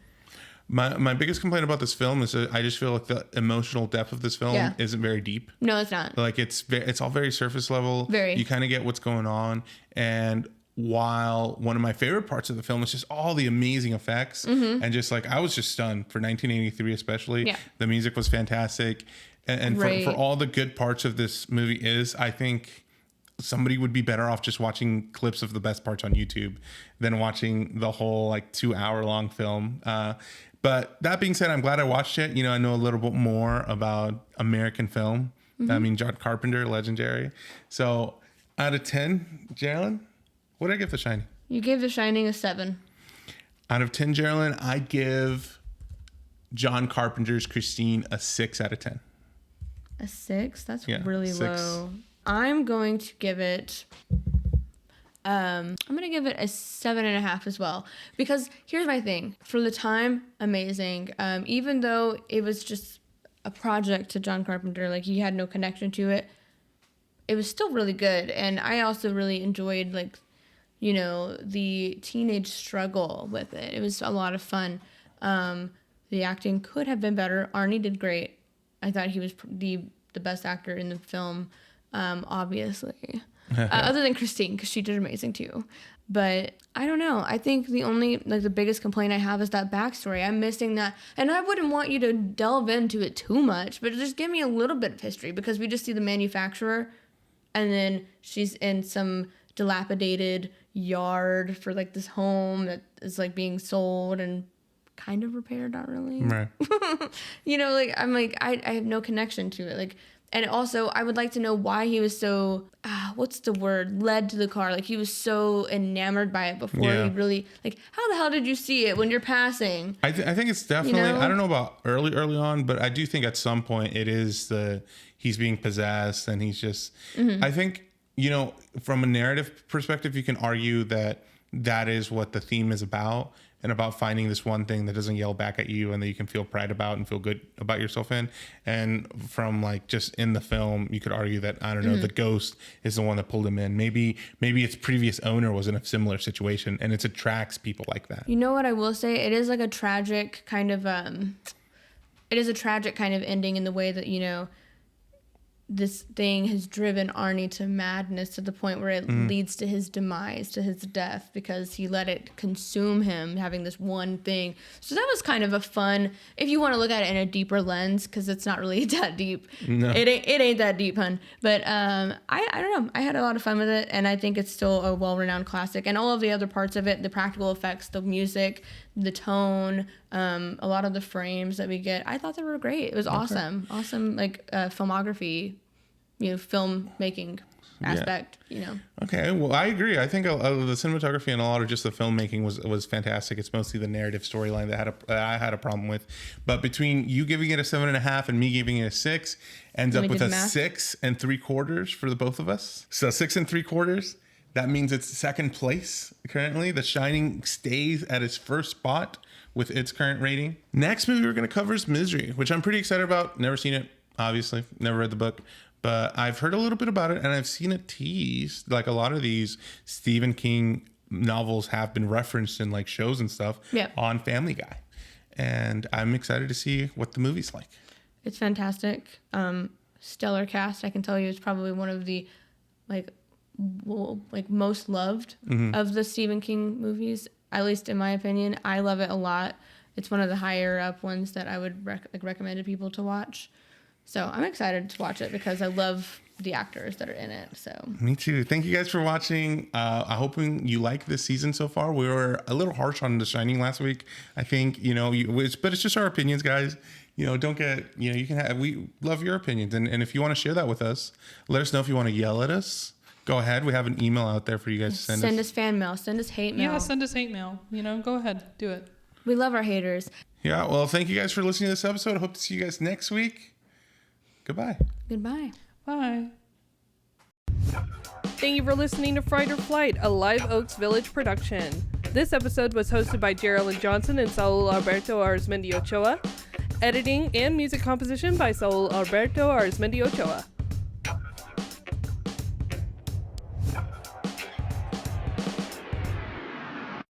My biggest complaint about this film is that I just feel like the emotional depth of this film isn't very deep. No, it's not. Like it's all very surface level. Very. You kind of get what's going on. And while one of my favorite parts of the film is just all the amazing effects and just like I was just stunned for 1983 especially. Yeah. The music was fantastic. And for all the good parts of this movie I think somebody would be better off just watching clips of the best parts on YouTube than watching the whole like 2-hour long film. But that being said, I'm glad I watched it. You know, I know a little bit more about American film. I mean, John Carpenter, legendary. So out of 10, Geraldine, what did I give The Shining? You gave The Shining a 7. Out of 10, Geraldine, I give John Carpenter's Christine a 6 out of 10. A 6? That's really 6. Low. I'm going to give it... I'm going to give it a 7.5 as well. Because here's my thing. For the time, amazing. Even though it was just a project to John Carpenter, like he had no connection to it, it was still really good. And I also really enjoyed, like, you know, the teenage struggle with it. It was a lot of fun. The acting could have been better. Arnie did great. I thought he was the best actor in the film, obviously. Other than Christine, because she did amazing too. But I don't know. I think the biggest complaint I have is that backstory. I'm missing that. And I wouldn't want you to delve into it too much, but just give me a little bit of history, because we just see the manufacturer and then she's in some dilapidated yard for like this home that is like being sold and kind of repaired, not really. Right. You know, like I'm like, I have no connection to it. Like And also, I would like to know why he was so, what's the word, led to the car. Like, he was so enamored by it before he really, like, how the hell did you see it when you're passing? I think it's definitely, I don't know about early on, but I do think at some point it is he's being possessed and he's just, I think, you know, from a narrative perspective, you can argue that is what the theme is about, and about finding this one thing that doesn't yell back at you and that you can feel pride about and feel good about yourself in. And from like just in the film, you could argue that, I don't know, the ghost is the one that pulled him in. Maybe its previous owner was in a similar situation, and it attracts people like that. You know what I will say? It is like a tragic kind of, ending in the way that, you know, this thing has driven Arnie to madness to the point where it leads to his demise, to his death, because he let it consume him, having this one thing. So that was kind of a fun, if you want to look at it in a deeper lens, because it's not really that deep. No. It ain't that deep, hun. But I don't know. I had a lot of fun with it, and I think it's still a well-renowned classic. And all of the other parts of it, the practical effects, the music, the tone, a lot of the frames that we get, I thought they were great. It was awesome. Awesome, like, filmography, you know, filmmaking aspect, you know. Okay, well, I agree. I think the cinematography and a lot of just the filmmaking was fantastic. It's mostly the narrative storyline that I had a problem with. But between you giving it a 7.5 and me giving it a 6, ends up with a 6 3/4 for the both of us. So 6 3/4. That means it's second place currently. The Shining stays at its first spot with its current rating. Next movie we're going to cover is Misery, which I'm pretty excited about. Never seen it, obviously. Never read the book. But I've heard a little bit about it, and I've seen it teased. Like, a lot of these Stephen King novels have been referenced in like shows and stuff on Family Guy. And I'm excited to see what the movie's like. It's fantastic. Stellar cast. I can tell you it's probably one of the most loved of the Stephen King movies, at least in my opinion. I love it a lot. It's one of the higher up ones that I would recommend to people to watch. So I'm excited to watch it because I love the actors that are in it. So me too. Thank you guys for watching. I hope you like this season so far. We were a little harsh on The Shining last week, I think, you know, but it's just our opinions, guys. You know, don't get, you know, we love your opinions. And if you want to share that with us, let us know. If you want to yell at us, go ahead. We have an email out there for you guys to send us. Send us fan mail. Send us hate mail. Yeah, send us hate mail. You know, go ahead. Do it. We love our haters. Yeah, well, thank you guys for listening to this episode. I hope to see you guys next week. Goodbye. Goodbye. Bye. Thank you for listening to Fright or Flight, a Live Oaks Village production. This episode was hosted by Geraldine Johnson and Saul Alberto Arizmendi Ochoa. Editing and music composition by Saul Alberto Arizmendi Ochoa.